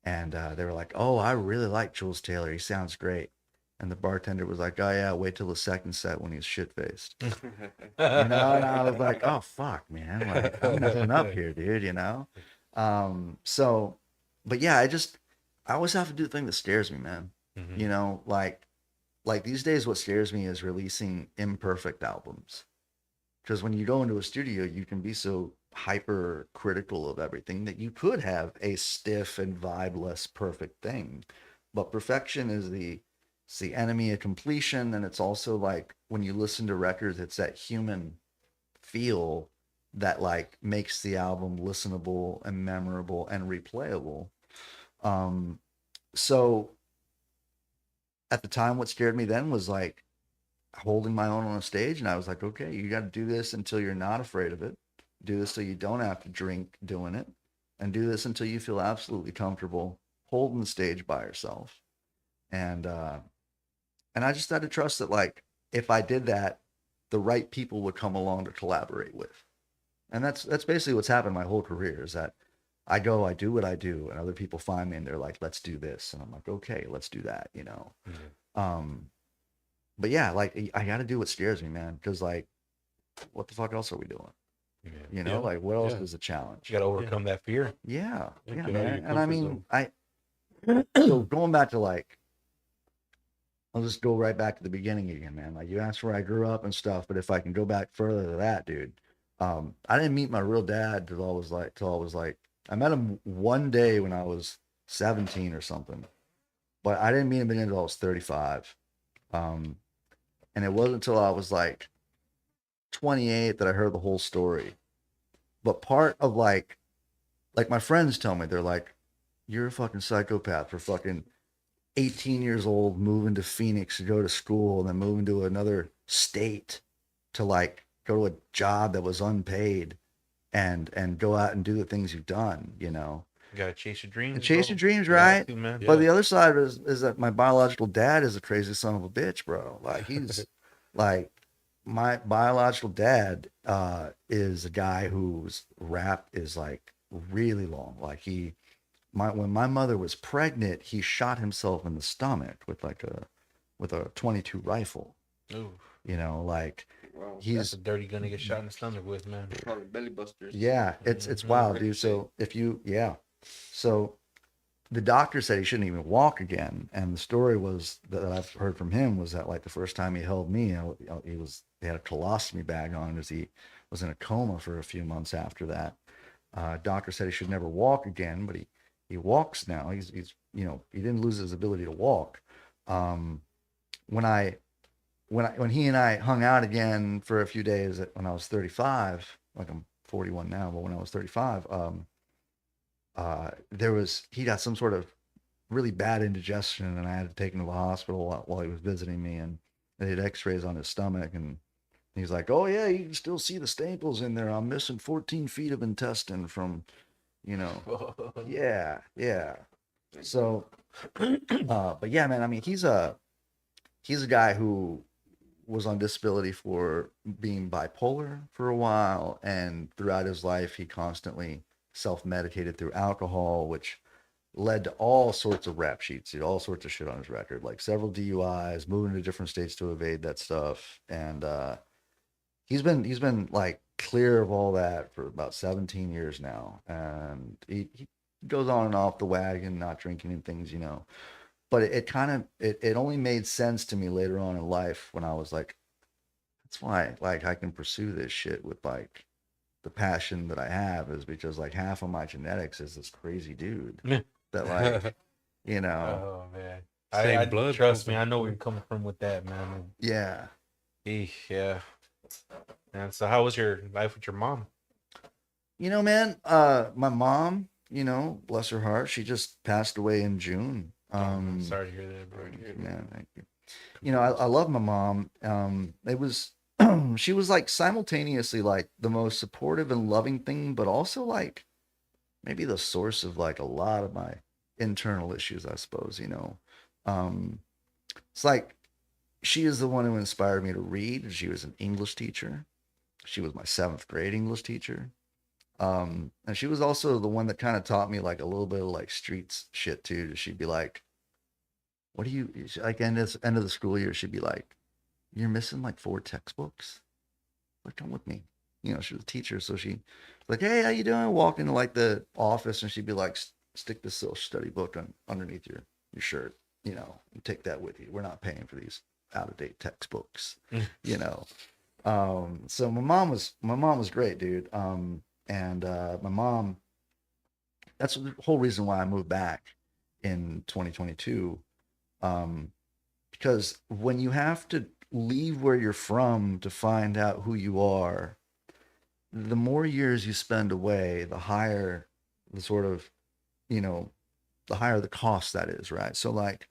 and they were like, oh, I really like Jules Taylor, he sounds great. And the bartender was like, oh yeah, wait till the second set when he's shit-faced. And I was like, oh fuck, man, like I'm messing up here, dude. So, but yeah, I always have to do the thing that scares me, man. Like these days, what scares me is releasing imperfect albums. Because when you go into a studio, you can be so hyper critical of everything that you could have a stiff and vibeless perfect thing. But perfection is it's the enemy of completion, and it's also like when you listen to records, it's that human feel that like makes the album listenable and memorable and replayable. So at the time, what scared me then was like holding my own on a stage, and I was like, okay, you got to do this until you're not afraid of it. Do this so you don't have to drink doing it, and do this until you feel absolutely comfortable holding the stage by yourself. And I just had to trust that, like, if I did that, the right people would come along to collaborate with. And that's basically what's happened my whole career, is that I do what I do, and other people find me and they're like, let's do this. And I'm like, okay, let's do that, you know? But yeah, like, I got to do what scares me, man. Cause like, what the fuck else are we doing? Yeah. You know, like what else is a challenge? You got to overcome that fear. Yeah. Yeah, Yeah, get out of man. your And I comfort mean, so going back to like, I'll just go right back to the beginning again, man. Like you asked where I grew up and stuff, but if I can go back further to that, dude, I didn't meet my real dad till I was like, I met him one day when I was 17 or something, but I didn't meet him until I was 35. And it wasn't until I was like 28 that I heard the whole story. But part of like my friends tell me, they're like, you're a fucking psychopath for fucking 18 years old, moving to Phoenix to go to school, and then moving to another state to like go to a job that was unpaid and go out and do the things you've done, you know. You gotta chase your dreams. And chase bro. your dreams, You right? have to, man. But the other side is that my biological dad is a crazy son of a bitch, bro. Like he's like, my biological dad is a guy whose rap is like really long. Like when my mother was pregnant, he shot himself in the stomach with a 22 rifle. Ooh, You know, like Wow. that's he's a dirty gun to get shot in the stomach with, man. Probably belly busters. yeah, it's wild, dude. So so the doctor said he shouldn't even walk again, and the story was that I've heard from him was that like the first time he held me, they had a colostomy bag on as he was in a coma for a few months after that. Doctor said he should never walk again, but he walks now. He's you know, he didn't lose his ability to walk. When he and I hung out again for a few days when I was 35, like I'm 41 now, but when I was 35, he got some sort of really bad indigestion, and I had to take him to the hospital while he was visiting me, and they did x-rays on his stomach, and he's like, oh yeah, you can still see the staples in there. I'm missing 14 feet of intestine from, you know, yeah. So, but yeah, man, I mean, he's a guy who was on disability for being bipolar for a while, and throughout his life, he constantly self-medicated through alcohol, which led to all sorts of rap sheets, dude, all sorts of shit on his record, like several DUIs, moving to different states to evade that stuff. And he's been like clear of all that for about 17 years now, and he goes on and off the wagon, not drinking and things, you know. But it only made sense to me later on in life when I was like, that's why like I can pursue this shit with like the passion that I have, is because like half of my genetics is this crazy dude that like, you know. Oh man, Same blood. Trust me, I know where you're coming from with that, man. Yeah. Yeah. And so, how was your life with your mom? You know, man, my mom, you know, bless her heart, she just passed away in June. Sorry to hear that, bro. Yeah, thank you. You know, I love my mom. It was she was like simultaneously like the most supportive and loving thing, but also like maybe the source of like a lot of my internal issues, I suppose, you know. It's like she is the one who inspired me to read. She was an English teacher. She was my 7th grade English teacher. And she was also the one that kind of taught me like a little bit of like streets shit too. She'd be like, what do you, like end of the school year, she'd be like, you're missing like 4 textbooks. Like, come with me. You know, she was a teacher. So she like, hey, how you doing? Walk into like the office, and she'd be like, stick this social study book underneath your shirt, you know, and take that with you. We're not paying for these out of date textbooks, you know? So my mom was great, dude. And my mom, that's the whole reason why I moved back in 2022. because when you have to leave where you're from to find out who you are, the more years you spend away, the higher the sort of, you know, the higher the cost that is, right? So like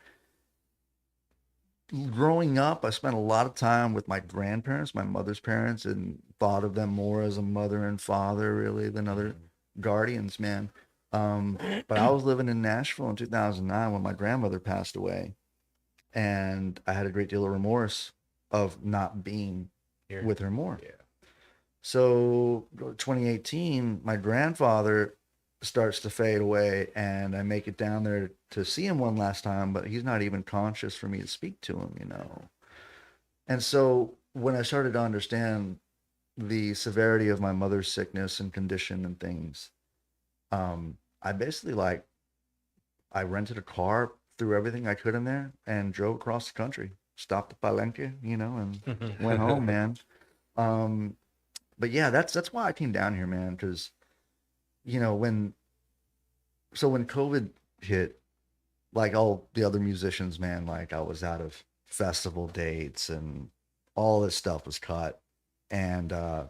growing up, I spent a lot of time with my grandparents, my mother's parents, and thought of them more as a mother and father really than other guardians, man. But I was living in Nashville in 2009 when my grandmother passed away, and I had a great deal of remorse of not being Here. with her more. Yeah. So 2018, my grandfather starts to fade away, and I make it down there to see him one last time, but he's not even conscious for me to speak to him, you know. And so when I started to understand the severity of my mother's sickness and condition and things, I basically like I rented a car, threw everything I could in there, and drove across the country. Stopped at Palenque, you know, and went home, man. But yeah, that's why I came down here, man, because you know when COVID hit, like all the other musicians, man, like I was out of festival dates and all this stuff was cut, and then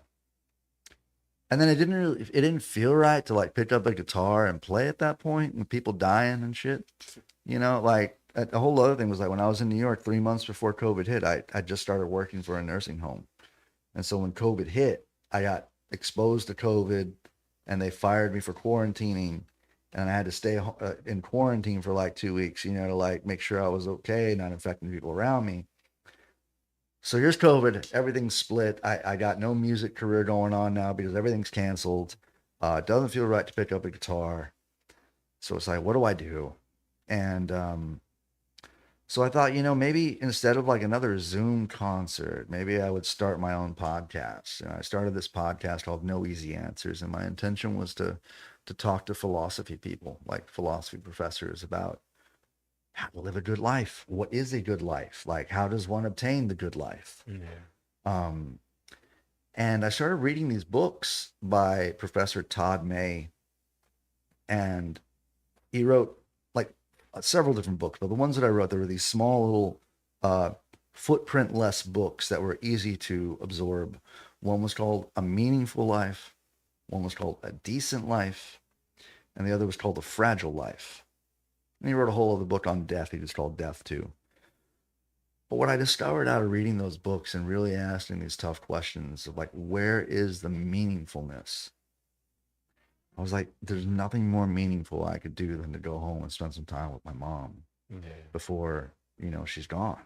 it didn't feel right to like pick up a guitar and play at that point with people dying and shit, you know, like a whole other thing was like when I was in New York 3 months before COVID hit, I just started working for a nursing home, and so when COVID hit, I got exposed to COVID, and they fired me for quarantining, and I had to stay in quarantine for like 2 weeks, you know, to like make sure I was okay, not infecting people around me. So here's COVID, everything's split. I got no music career going on now because everything's canceled. It doesn't feel right to pick up a guitar. So it's like, what do I do? And so I thought, you know, maybe instead of like another Zoom concert, maybe I would start my own podcast. And I started this podcast called No Easy Answers, and my intention was to talk to philosophy people, like philosophy professors, about how to live a good life. What is a good life? Like, how does one obtain the good life? Yeah. And I started reading these books by Professor Todd May, and he wrote like several different books, but the ones that I wrote, there were these small little footprint-less books that were easy to absorb. One was called A Meaningful Life, one was called A Decent Life, and the other was called A Fragile Life. And he wrote a whole other book on death. He just called Death too. But what I discovered out of reading those books and really asking these tough questions of like, where is the meaningfulness? I was like, there's nothing more meaningful I could do than to go home and spend some time with my mom before, you know, she's gone.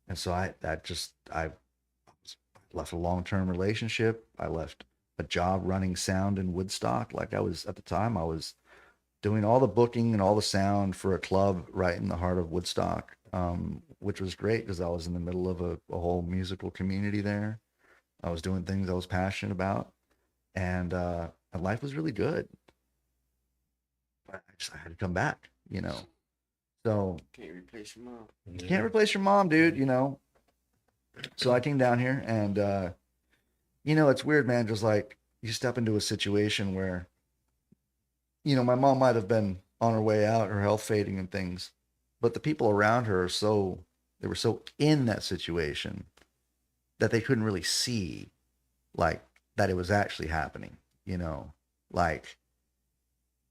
And so I left a long-term relationship. I left a job running sound in Woodstock. Like at the time, I was doing all the booking and all the sound for a club right in the heart of Woodstock, which was great because I was in the middle of a whole musical community there. I was doing things I was passionate about, and life was really good. But I had to come back, you know. So Can't replace your mom. you can't replace your mom, dude, you know. So I came down here, and you know, it's weird, man. Just like you step into a situation where, you know, my mom might have been on her way out, her health fading and things, but the people around her they were so in that situation that they couldn't really see like that it was actually happening, you know, like,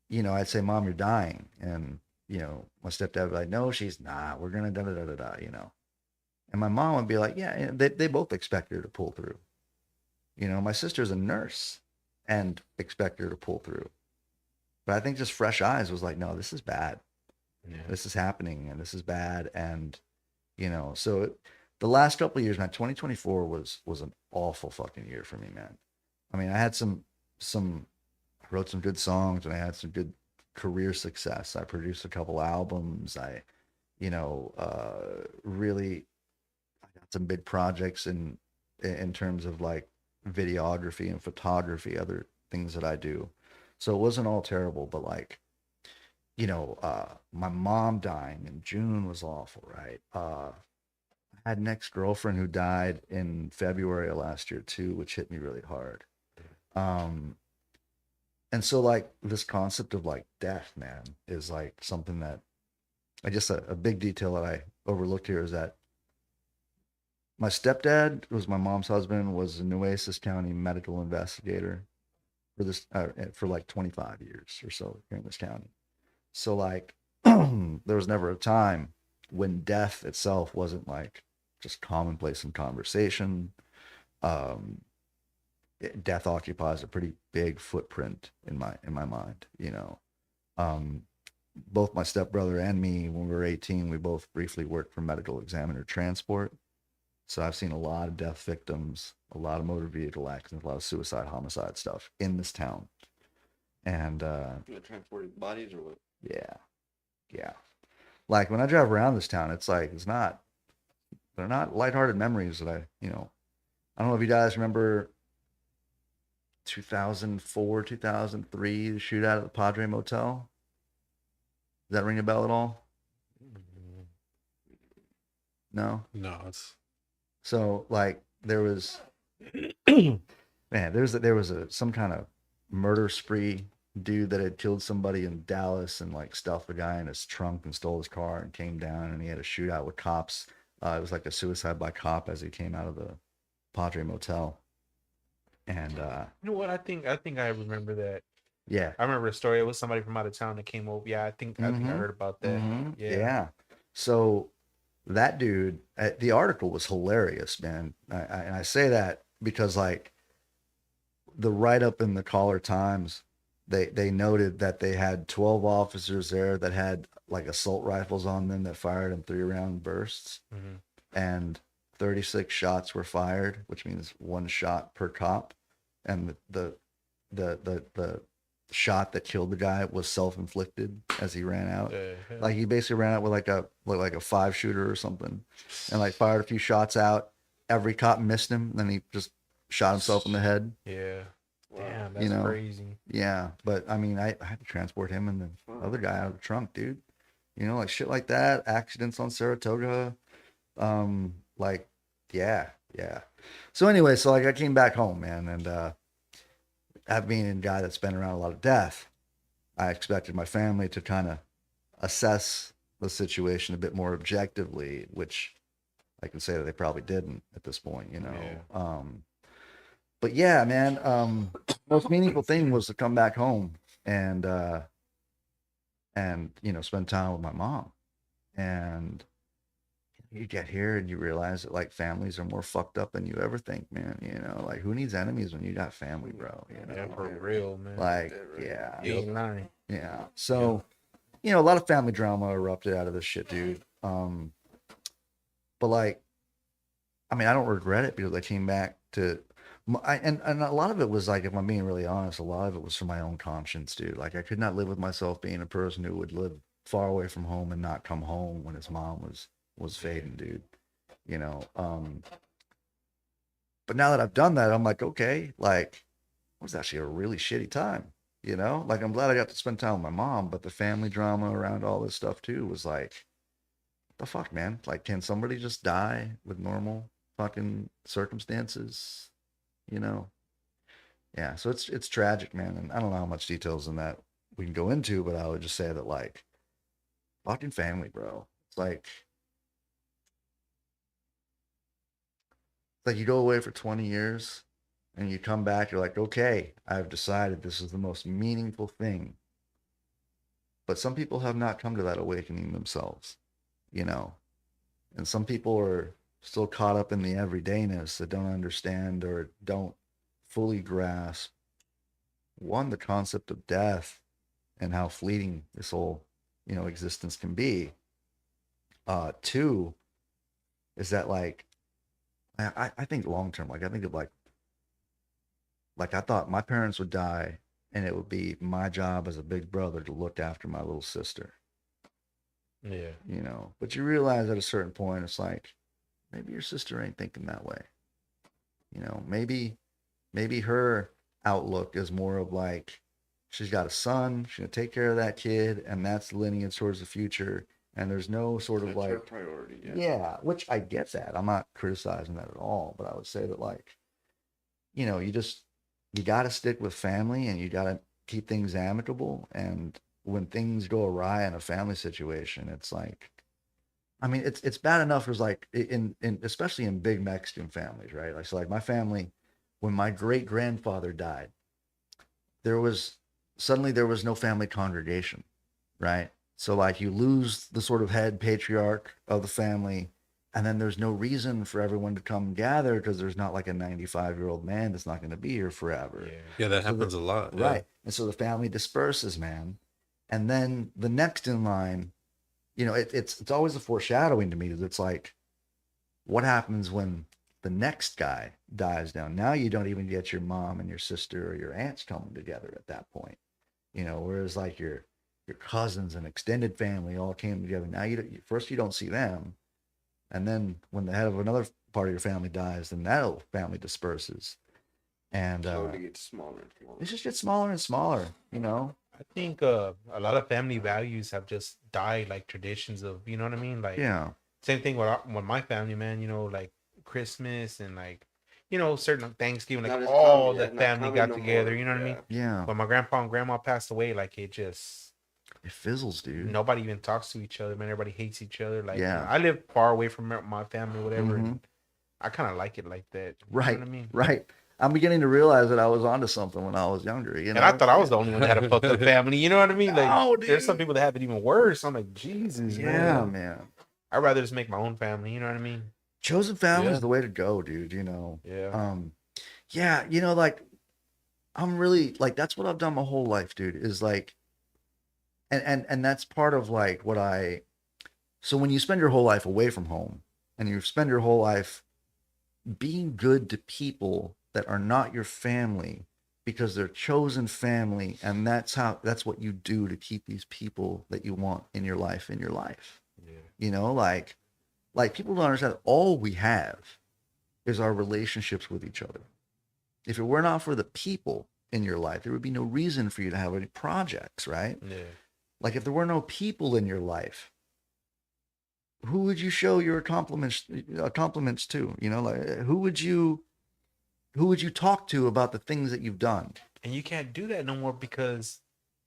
you know, I'd say, Mom, you're dying. And, you know, my stepdad would be like, no, she's not, we're going to da da da da, you know. And my mom would be like, yeah, and they both expect her to pull through. You know, my sister's a nurse and expect her to pull through. But I think just fresh eyes was like, no, this is bad. Yeah. This is happening and this is bad. And, you know, so the last couple of years, man, 2024 was an awful fucking year for me, man. I mean, I had I wrote some good songs and I had some good career success. I produced a couple albums. I, you know, really I got some big projects in terms of like videography and photography, other things that I do. So it wasn't all terrible, but like, you know, my mom dying in June was awful, right? I had an ex-girlfriend who died in February of last year too, which hit me really hard. And so like this concept of like death, man, is like something that I guess a big detail that I overlooked here is that my stepdad, who was my mom's husband, was a Nueces County medical investigator for this for like 25 years or so here in this county. So like there was never a time when death itself wasn't like just commonplace in conversation. Um, Death occupies a pretty big footprint in my mind, you know. Um, Both my stepbrother and me, when we were 18, we both briefly worked for medical examiner transport. So I've seen a lot of death victims, a lot of motor vehicle accidents, a lot of suicide, homicide stuff in this town. And Transporting bodies or what? yeah, yeah. Like when I drive around this town, it's like they're not lighthearted memories that I don't know if you guys remember 2004, 2003, the shootout at the Padre Motel. Does that ring a bell at all? No? No, it's So like there was man, there was some kind of murder spree dude that had killed somebody in Dallas and like stuffed a guy in his trunk and stole his car and came down and he had a shootout with cops. It was like a suicide by cop as he came out of the Padre Motel. And You know what? I think I remember that. yeah. I remember a story. It was somebody from out of town that came over. Yeah, I think I heard about that. Mhm. Yeah. Yeah. So that dude, the article was hilarious, man. And I say that because like the write up in the Caller Times, they noted that they had 12 officers there that had like assault rifles on them that fired in 3-round bursts, and 36 shots were fired, which means 1 shot per cop, and the shot that killed the guy was self-inflicted as he ran out. Like he basically ran out with like a 5-shooter or something, and like fired a few shots out. Every cop missed him, then he just shot himself in the head. Yeah. Wow. Damn, that's You know, crazy. Yeah, but I mean, I had to transport him and the other guy out of the trunk, dude. You know, like shit like that. Accidents on Saratoga. Like, yeah. So anyway, so like I came back home, man, and being a guy that's been around a lot of death, I expected my family to kind of assess the situation a bit more objectively, which I can say that they probably didn't at this point, you know. Yeah. But yeah, man, most meaningful thing was to come back home and spend time with my mom. And you get here and you realize that like families are more fucked up than you ever think, man. You know, like who needs enemies when you got family, bro? You know, Yeah, for real, man. like Yeah, right. You ain't lying. yeah. So, a lot of family drama erupted out of this shit, dude. But like, I mean, I don't regret it because I came back to, and a lot of it was like, if I'm being really honest, a lot of it was for my own conscience, dude. Like I could not live with myself being a person who would live far away from home and not come home when his mom was fading, dude. You know, but now that I've done that, I'm like, okay, like it was actually a really shitty time. You know, like I'm glad I got to spend time with my mom, but the family drama around all this stuff too was like, the fuck, man? Like, can somebody just die with normal fucking circumstances? You know? Yeah, so it's tragic, man. And I don't know how much details in that we can go into, but I would just say that like fucking family, bro. It's like you go away for 20 years and you come back, you're like, okay, I've decided this is the most meaningful thing. But some people have not come to that awakening themselves, you know? And some people are still caught up in the everydayness that don't understand or don't fully grasp, one, the concept of death and how fleeting this whole, existence can be. Two is that like, I think long term, like I think of like I thought my parents would die and it would be my job as a big brother to look after my little sister. Yeah. But you realize at a certain point, it's like, maybe your sister ain't thinking that way. Maybe her outlook is more of like, she's got a son, she's gonna take care of that kid, and that's the lineage towards the future. And there's no sort of That's like her priority. yeah, which I get that. I'm not criticizing that at all, but I would say that like, you got to stick with family and you got to keep things amicable. And when things go awry in a family situation, it's like, I mean, it's bad enough as like in especially in big Mexican families, right? Like, so like my family, when my great grandfather died, there was no family congregation, right? So like you lose the sort of head patriarch of the family, and then there's no reason for everyone to come gather because there's not like a 95-year-old man that's not going to be here forever. Yeah, that So happens a lot. Yeah. right. And so the family disperses, man. And then the next in line, you know, it's always a foreshadowing to me. It's like, what happens when the next guy dies down? Now you don't even get your mom and your sister or your aunts coming together at that point, you know. Whereas like your cousins and extended family all came together. Now you don't see them, and then when the head of another part of your family dies, then that family disperses, and Slowly gets smaller and smaller. it just gets smaller and smaller, you know. I think a lot of family values have just died, like traditions of, you know what I mean? Like, Yeah, same thing with my family, man. You know, like Christmas and like, you know, certain Thanksgiving, like Not as all common, the yeah, not family common got no together. more. You know what I Yeah. mean? yeah, When my grandpa and grandma passed away, like it just it fizzles, dude. nobody even talks to each other, man. Everybody hates each other. Like, Yeah. you know, I live far away from my family, whatever. Mhm. And I kind of like it like that. You Right, know what I mean? right. I'm beginning to realize that I was onto something when I was younger. You know, And I thought I was the only one that had a fucked up family. You know what I mean? Like, No, there's some dude. people that have it even worse. I'm like, Jesus, Yeah, man. man. I'd rather just make my own family. You know what I mean? Chosen family Yeah. is the way to go, dude. You know. Yeah. Yeah. You know, like I'm really like that's what I've done my whole life, dude. Is like, and that's part of like what I. So when you spend your whole life away from home, and you spend your whole life being good to people that are not your family because they're chosen family, and that's what you do to keep these people that you want in your life. Yeah. You know, like people don't understand that all we have is our relationships with each other. If it were not for the people in your life, there would be no reason for you to have any projects, right? Yeah. Like if there were no people in your life, who would you show your compliments to? You know, like who would you talk to about the things that you've done? And you can't do that no more because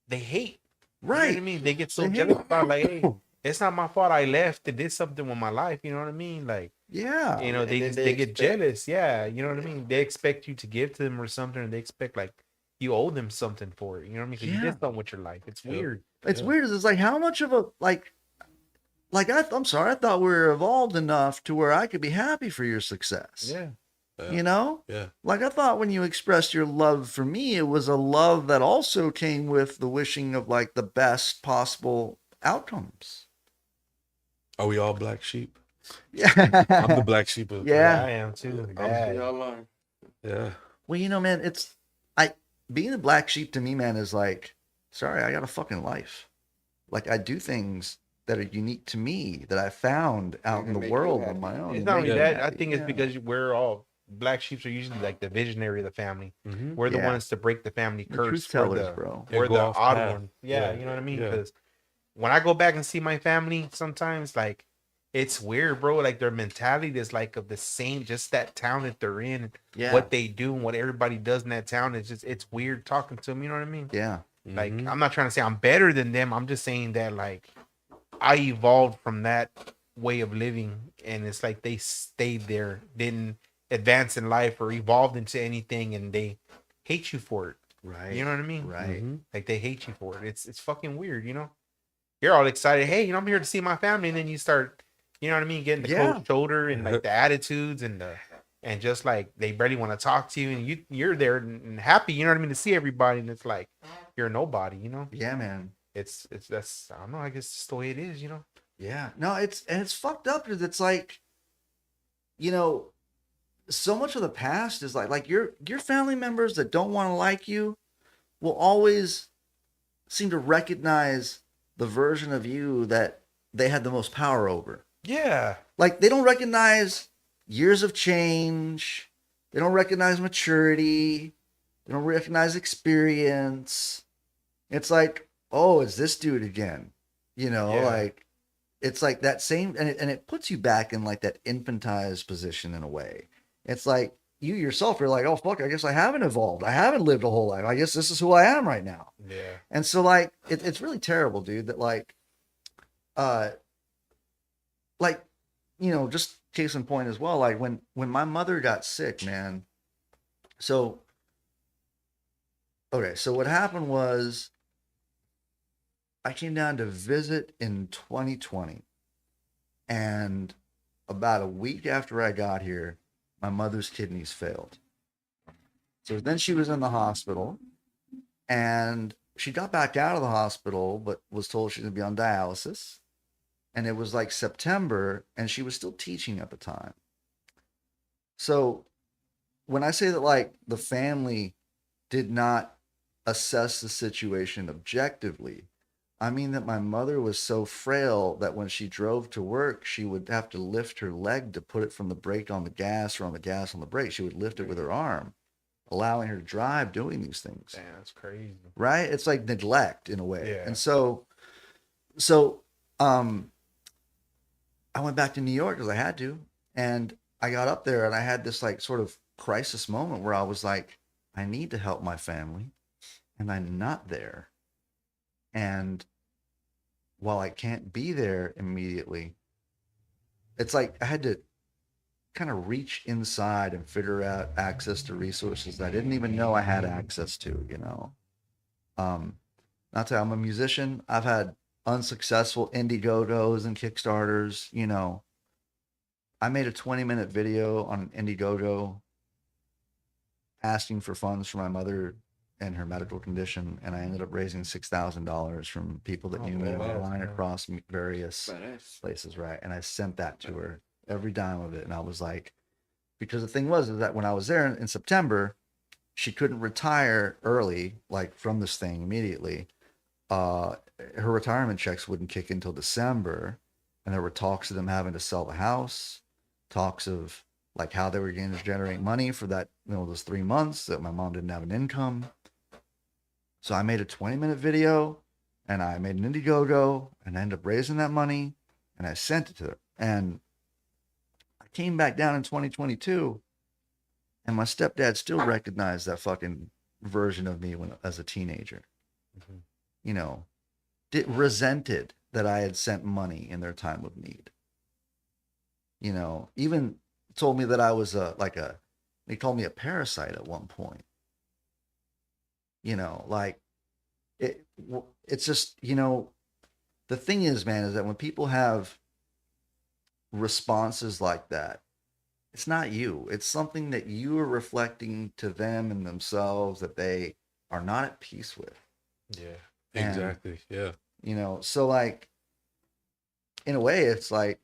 they hate. You know Right. what I mean? They get so They jealous hate. about like, hey, it's not my fault I left and did something with my life. You know what I mean? Like, Yeah. you know, And they then just they they get expect- jealous. Yeah. You know what I mean? They expect you to give to them or something, and they expect like you owe them something for it. You know what I mean? Because you Yeah. did something with your life. It's Yep. weird. It's Yeah. weird. It's like how much of a I'm sorry. I thought we were evolved enough to where I could be happy for your success. Yeah. You know? Yeah. Like I thought when you expressed your love for me, it was a love that also came with the wishing of like the best possible outcomes. Are we all black sheep? Yeah. I'm the black sheep of Yeah. I am too. We Bad. all are. Yeah. Well, you know, man, being the black sheep to me, man, is like, sorry, I got a fucking life. Like I do things that are unique to me that I found out in can the make you world on happy. my own. It's to not make only me that. I happy. think it's Yeah. because we're all black sheeps are usually like the visionary of the family. Mm-hmm. We're the Yeah. ones to break the family The curse. truth We're tellers, the, bro. We're go the off odd path. one. Yeah, Yeah. you know what I mean? Yeah. Because when I go back and see my family, sometimes like it's weird, bro. Like their mentality is like of the same, just that town that they're in, Yeah. what they do and what everybody does in that town. It's weird talking to them. You know what I mean? Yeah. Like Mhm. I'm not trying to say I'm better than them. I'm just saying that like I evolved from that way of living, and it's like they stayed there, didn't advance in life or evolved into anything, and they hate you for it. Right. You know what I mean? Right. Mhm. Like they hate you for it. It's fucking weird, you know? You're all excited, hey, you know, I'm here to see my family, and then you start, you know what I mean, getting the Yeah. cold shoulder and like the attitudes and just like they barely want to talk to you, and you're there and happy, you know what I mean, to see everybody, and it's like you're nobody, you know? Yeah, man. It's that's I don't know, I guess it's the way it is, you know? Yeah. No, it's fucked up because it's like, you know, so much of the past is like your family members that don't want to like you will always seem to recognize the version of you that they had the most power over. Yeah. Like they don't recognize years of change. They don't recognize maturity. They don't recognize experience. It's like, oh, it's this dude again. You know, Yeah. like it's like that same, and it puts you back in like that infantized position in a way. It's like you yourself, you're like, oh fuck, I guess I haven't evolved. I haven't lived a whole life. I guess this is who I am right now. Yeah. And so like it's really terrible, dude, that uh like just case in point as well, like when my mother got sick, man. So okay, so what happened was I came down to visit in 2020, and about a week after I got here, my mother's kidneys failed. So then she was in the hospital, and she got back out of the hospital, but was told she's going to be on dialysis. And it was like September, and she was still teaching at the time. So when I say that, like, the family did not assess the situation objectively, I mean that my mother was so frail that when she drove to work, she would have to lift her leg to put it from the brake on the gas or on the gas on the brake. She would lift it with her arm, allowing her to drive doing these things. Damn, that's crazy. Right? It's like neglect in a way. Yeah. And so I went back to New York because I had to. And I got up there and I had this like sort of crisis moment where I was like, I need to help my family and I'm not there. And while I can't be there immediately, it's like I had to kind of reach inside and figure out access to resources that I didn't even know I had access to, Not to, I'm a musician. I've had unsuccessful Indiegogos and Kickstarters, I made a 20-minute video on Indiegogo asking for funds for my mother and her medical condition, and I ended up raising $6,000 from people that knew me online across various places, right? And I sent that to her, every dime of it. And I was like, because the thing was is that when I was there in September, she couldn't retire early, like from this thing immediately. Her retirement checks wouldn't kick in until December, and there were talks of them having to sell the house, talks of like how they were going to generate money for that, those 3 months that my mom didn't have an income. So I made a 20-minute video, and I made an Indiegogo, and I ended up raising that money, and I sent it to her. And I came back down in 2022, and my stepdad still recognized that fucking version of me as a teenager. Mm-hmm. Resented that I had sent money in their time of need. Even told me that I was they called me a parasite at one point. It's just, the thing is, man, is that when people have responses like that, it's not you. It's something that you are reflecting to them and themselves that they are not at peace with. Yeah, exactly. And, yeah. So like, in a way, it's like,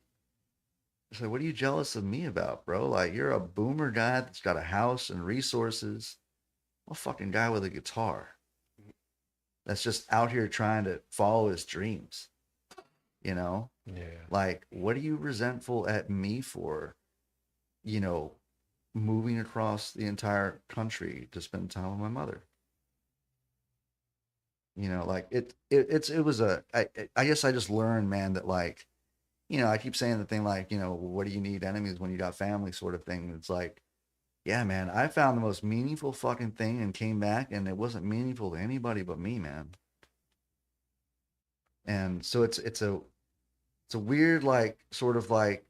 what are you jealous of me about, bro? Like, you're a boomer guy that's got a house and resources. I'm a fucking guy with a guitar that's just out here trying to follow his dreams, Yeah. Like, what are you resentful at me for, moving across the entire country to spend time with my mother? Like it was I guess I just learned, man, that like, I keep saying the thing like, what do you need enemies when you got family sort of thing. It's like, yeah, man, I found the most meaningful fucking thing and came back, and it wasn't meaningful to anybody but me, man. And so it's a weird, like, sort of like,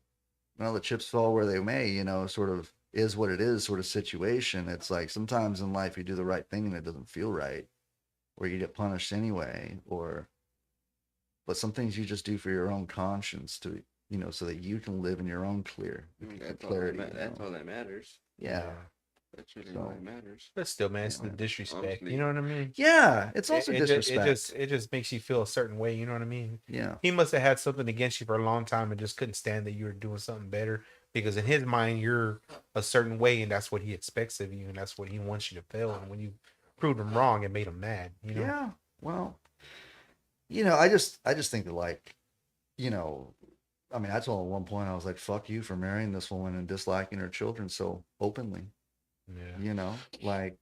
the chips fall where they may, sort of is what it is sort of situation. It's like sometimes in life you do the right thing and it doesn't feel right, or you get punished anyway, but some things you just do for your own conscience to, so that you can live in your own clarity. That's all that matters. Yeah. That's really all that matters. But still, man, it's the disrespect. Honestly. You know what I mean? Yeah, it's also disrespect. It just makes you feel a certain way. You know what I mean? Yeah. He must have had something against you for a long time and just couldn't stand that you were doing something better, because in his mind you're a certain way and that's what he expects of you and that's what he wants you to feel. And when you proved him wrong, it made him mad. Yeah. Well, I just think that, like, I mean, I told him at one point, I was like, fuck you for marrying this woman and disliking her children so openly. Yeah. Like,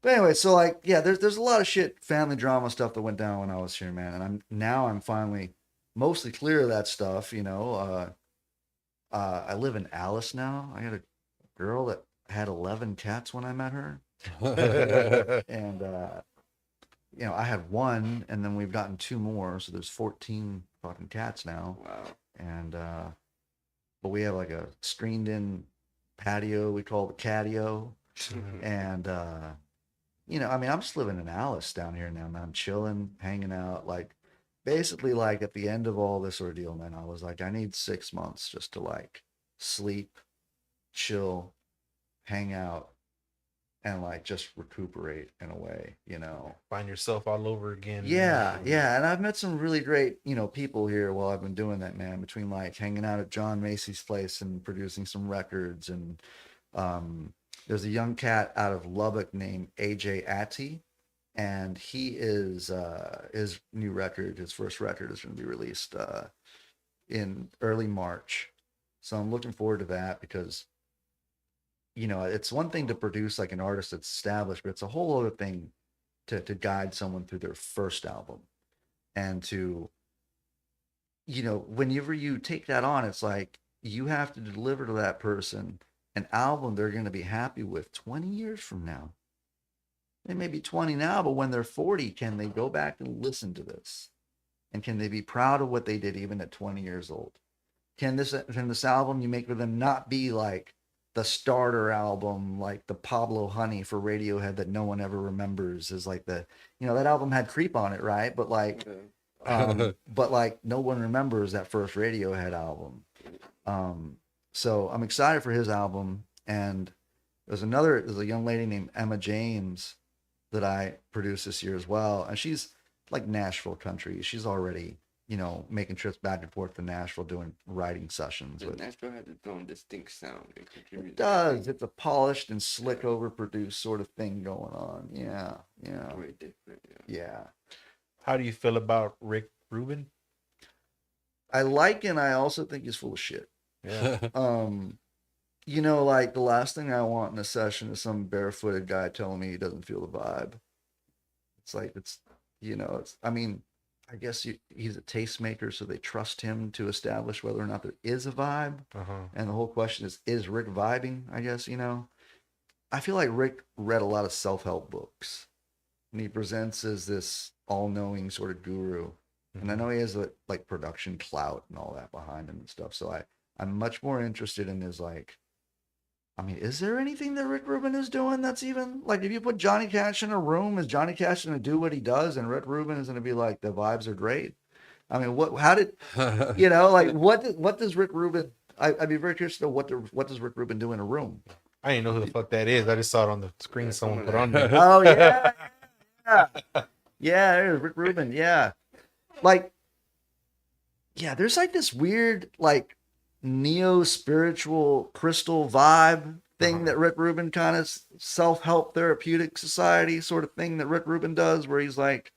but anyway, so like, yeah, there's a lot of shit, family drama stuff that went down when I was here, man. And I'm finally mostly clear of that stuff. I live in Alice now. I got a girl that had 11 cats when I met her. And, I had one, and then we've gotten 2 more. So there's 14 fucking cats now. Wow. And, but we have like a screened in patio. We call it the catio. And, I'm just living in Alice down here now, man. I'm chilling, hanging out. Like, basically, like, at the end of all this ordeal, man, I was like, I need 6 months just to, like, sleep, chill, hang out, and, like, just recuperate in a way, Find yourself all over again. Yeah. And I've met some really great, people here while I've been doing that, man, between, like, hanging out at John Macy's place and producing some records. And, there's a young cat out of Lubbock named AJ Atty, and he is his new record, his first record, is going to be released in early March. So I'm looking forward to that because, it's one thing to produce like an artist that's established, but it's a whole other thing to guide someone through their first album. And to, whenever you take that on, it's like you have to deliver to that person an album they're going to be happy with 20 years from now. They may be 20 now, but when they're 40, can they go back and listen to this? And can they be proud of what they did even at 20 years old? Can this album you make for them not be like the starter album, like the Pablo Honey for Radiohead that no one ever remembers, is like that album had Creep on it, right? But like, but like no one remembers that first Radiohead album. So I'm excited for his album. And there's a young lady named Emma James that I produced this year as well. And she's like Nashville country. She's already, making trips back and forth to Nashville doing writing sessions. But Nashville has its own distinct sound. It does. It's a polished and slick overproduced sort of thing going on. Yeah. Very different. Yeah. How do you feel about Rick Rubin? I like, and I also think he's full of shit. Yeah. Like the last thing I want in a session is some barefooted guy telling me he doesn't feel the vibe. It's like, I guess he's a tastemaker, so they trust him to establish whether or not there is a vibe. And the whole question is Rick vibing? I guess, I feel like Rick read a lot of self-help books, and he presents as this all-knowing sort of guru. And I know he has like production clout and all that behind him and stuff. So I'm much more interested in his like, is there anything that Rick Rubin is doing that's even like, if you put Johnny Cash in a room, is Johnny Cash going to do what he does? And Rick Rubin is going to be like, the vibes are great. What does Rick Rubin, I'd be very curious to know what does Rick Rubin do in a room? I didn't know who the fuck that is. I just saw it on the screen someone put on there. Oh, yeah. Yeah, there's Rick Rubin. Yeah. Like, yeah, there's like this weird, like, neo-spiritual crystal vibe thing that Rick Rubin kind of self-help therapeutic society sort of thing that Rick Rubin does, where he's like,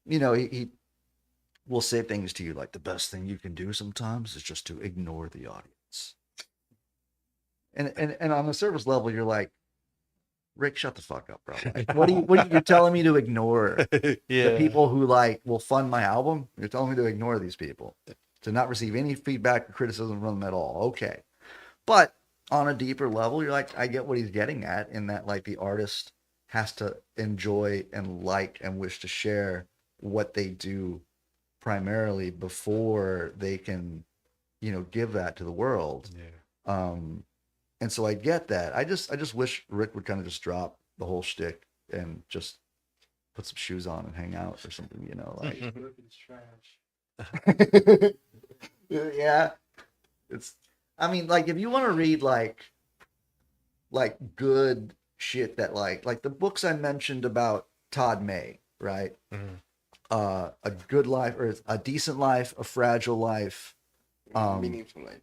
he will say things to you like, the best thing you can do sometimes is just to ignore the audience. And on the surface level, you're like, Rick, shut the fuck up, bro. Like, what are you telling me to ignore? The people who like will fund my album? You're telling me to ignore these people, to not receive any feedback or criticism from them at all. Okay. But on a deeper level, you're like, I get what he's getting at, in that like the artist has to enjoy and like and wish to share what they do primarily before they can, give that to the world. Yeah. And so I get that. I just wish Rick would kind of just drop the whole shtick and just put some shoes on and hang out or something, like. Yeah. If you want to read like good shit that like the books I mentioned about Todd May, right? A Good Life, or A Decent Life, A Fragile Life. Meaningful life.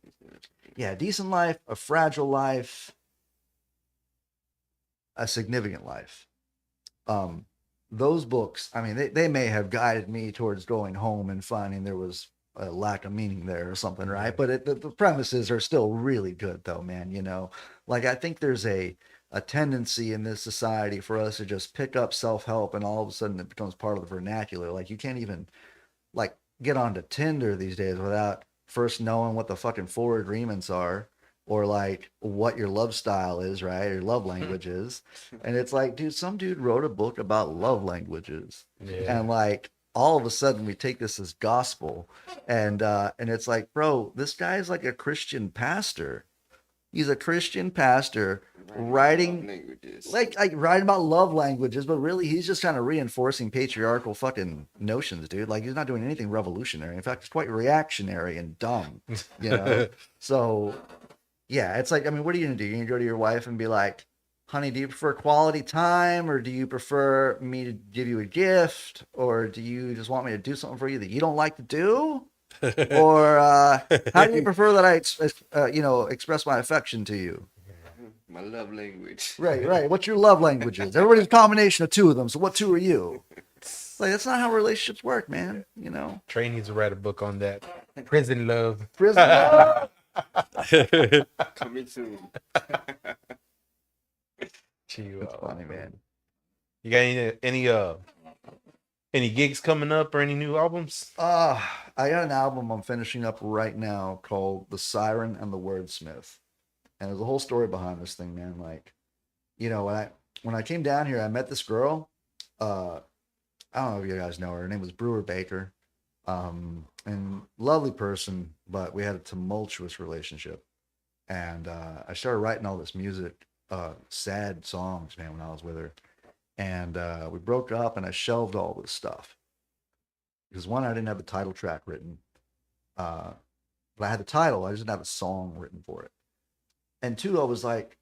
Yeah, Decent Life, A Fragile Life, A Significant Life. Those books, they may have guided me towards going home and finding there was a lack of meaning there or something, right? But the premises are still really good, though, man. Like, I think there's a tendency in this society for us to just pick up self-help, and all of a sudden it becomes part of the vernacular. Like, you can't even like get onto Tinder these days without first knowing what the fucking 4 agreements are, or like what your love style is, right? Or love language is. And it's like, dude, some dude wrote a book about love languages. Yeah. And like all of a sudden we take this as gospel. And it's like, bro, this guy is like a Christian pastor. He's a Christian pastor writing languages. like writing about love languages, but really he's just kind of reinforcing patriarchal fucking notions, dude. Like he's not doing anything revolutionary. In fact, it's quite reactionary and dumb, you know? So yeah, it's like, I mean, what are you gonna do? You're gonna go to your wife and be like, honey, do you prefer quality time, or do you prefer me to give you a gift, or do you just want me to do something for you that you don't like to do? Or how do you prefer that I express my affection to you? My love language. Right. What's your love languages? Everybody's a combination of two of them. So what two are you? Like that's not how relationships work, man. You know. Trey needs to write a book on that. Prison love. Prison love. Coming soon. It's funny, man. You got any gigs coming up or any new albums? I got an album I'm finishing up right now called The Siren and the Wordsmith. And there's a whole story behind this thing, man. Like, you know, when I came down here, I met this girl. I don't know if you guys know her. Her name was Brewer Baker. And lovely person, but we had a tumultuous relationship. And I started writing all this music, sad songs, man, when I was with her. And we broke up, and I shelved all this stuff. Because one, I didn't have the title track written. But I had the title. I just didn't have a song written for it. And two, I was like,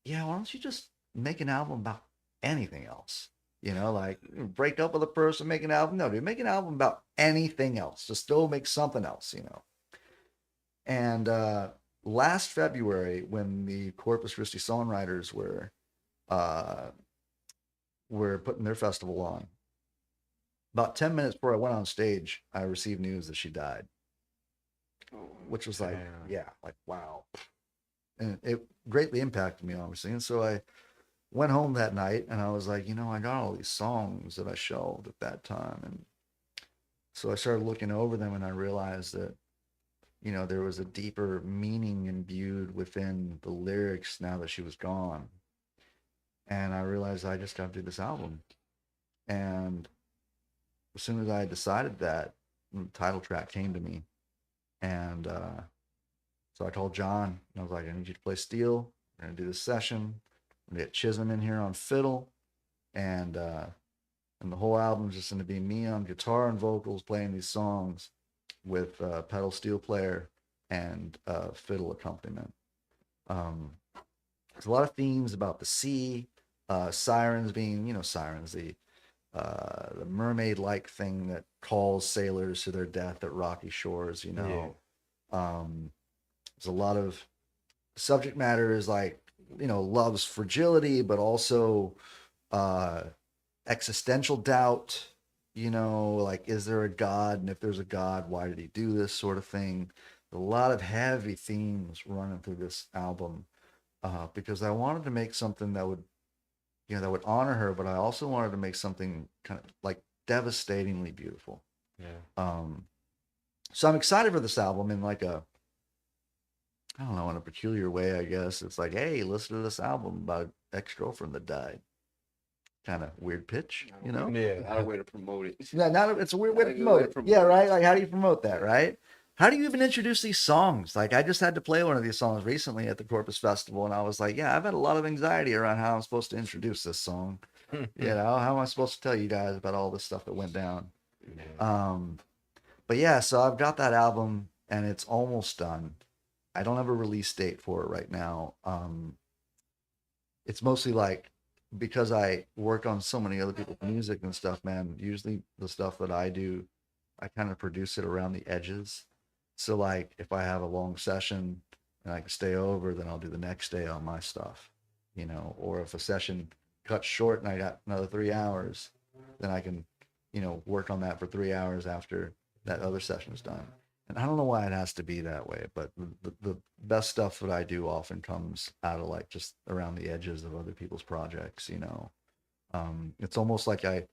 yeah, why don't you just make an album about anything else? You know, like break up with a person, make an album. No, dude, make an album about anything else. Just go make something else, you know. And last February, when the Corpus Christi songwriters were putting their festival on, about 10 minutes before I went on stage, I received news that she died. Which was like, yeah, like, wow. And it greatly impacted me, obviously. And so I went home that night and I was like, you know, I got all these songs that I shelved at that time. And so I started looking over them and I realized that, you know, there was a deeper meaning imbued within the lyrics now that she was gone. And I realized I just got to do this album. And as soon as I decided that, the title track came to me. And so I told John, I was like, I need you to play steel. We're going to do this session. We get Chisholm in here on fiddle. And the whole album is just going to be me on guitar and vocals playing these songs with pedal steel player and fiddle accompaniment. There's a lot of themes about the sea, sirens being, you know, sirens, the mermaid-like thing that calls sailors to their death at rocky shores, you know. Yeah. There's a lot of subject matter is like, you know, love's fragility, but also existential doubt, you know, like, is there a God? And if there's a God, why did he do this sort of thing? A lot of heavy themes running through this album because I wanted to make something that would, you know, that would honor her, but I also wanted to make something kind of like devastatingly beautiful. Yeah. So I'm excited for this album in like a, I don't know, in a peculiar way, I guess. It's like, hey, listen to this album about an ex-girlfriend that died. Kind of weird pitch, you know? Yeah. Not a way to promote it. Yeah, it's a weird way to promote it. Yeah, right? Like, how do you promote that, right? How do you even introduce these songs? Like, I just had to play one of these songs recently at the Corpus Festival, and I was like, yeah, I've had a lot of anxiety around how I'm supposed to introduce this song. You know, how am I supposed to tell you guys about all this stuff that went down? Yeah. But yeah, so I've got that album, and it's almost done. I don't have a release date for it right now. It's mostly like, because I work on so many other people's music and stuff, man, usually the stuff that I do, I kind of produce it around the edges. So like if I have a long session and I can stay over, then I'll do the next day on my stuff, you know, or if a session cuts short and I got another 3 hours, then I can, you know, work on that for 3 hours after that other session is done. And I don't know why it has to be that way, but the best stuff that I do often comes out of like just around the edges of other people's projects, you know. It's almost like I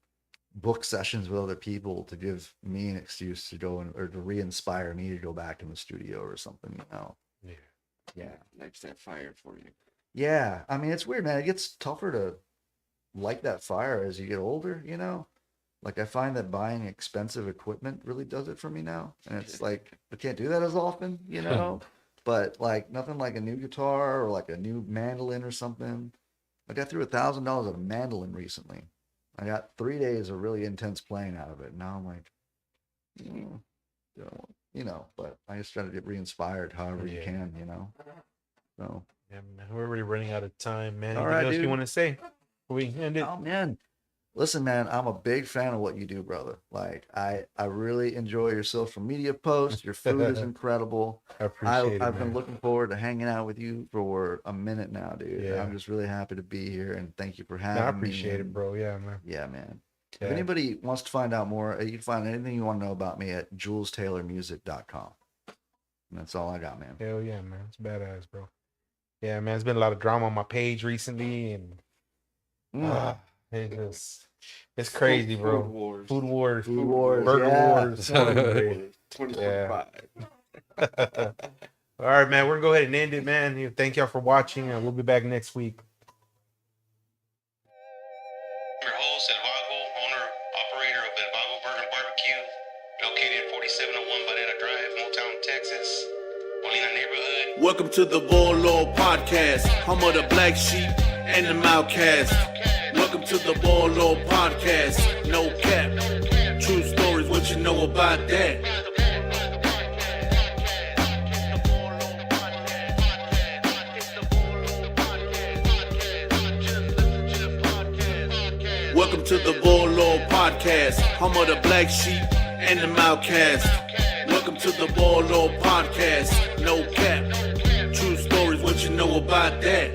book sessions with other people to give me an excuse to go or to re-inspire me to go back in the studio or something, you know. Yeah. Yeah. Lights that fire for you. Yeah. I mean, it's weird, man. It gets tougher to light that fire as you get older, you know? Like, I find that buying expensive equipment really does it for me now. And it's like, I can't do that as often, you know? But, like, nothing like a new guitar or like a new mandolin or something. Like, I threw $1,000 at a mandolin recently. I got 3 days of really intense playing out of it. Now I'm like, you know, but I just try to get re-inspired however you can, you know? So. Yeah, man. We're already running out of time, man. All Anything right, else dude. you want to say? We end it. Oh, man. Listen, man, I'm a big fan of what you do, brother. Like, I really enjoy your social media posts. Your food is incredible. I appreciate it, I've man. been looking forward to hanging out with you for a minute now, dude. Yeah. I'm just really happy to be here, and thank you for having Man, I me. appreciate it, and- bro. Yeah, man. Yeah, man. Yeah. If anybody wants to find out more, you can find anything you want to know about me at julestaylormusic.com. And that's all I got, man. Hell yeah, man. It's badass, bro. Yeah, man. There's been a lot of drama on my page recently, and it's crazy, bro. Food wars. Food wars. Food wars, Burger yeah. wars. 2025. All right, man. We're gonna go ahead and end it, man. Thank y'all for watching, and we'll be back next week. Your host, El Vago, owner, operator of El Vago Burger Barbecue, located at 4701 Banana Drive, Motown, Texas, Molina neighborhood. Welcome to the VOLO Podcast, home of the black sheep and the outcast. Welcome to the VOLO Podcast, no cap, true stories, what you know about that? Welcome to the VOLO Podcast, home of the black sheep and the outcast. Welcome to the VOLO Podcast, no cap, true stories, what you know about that?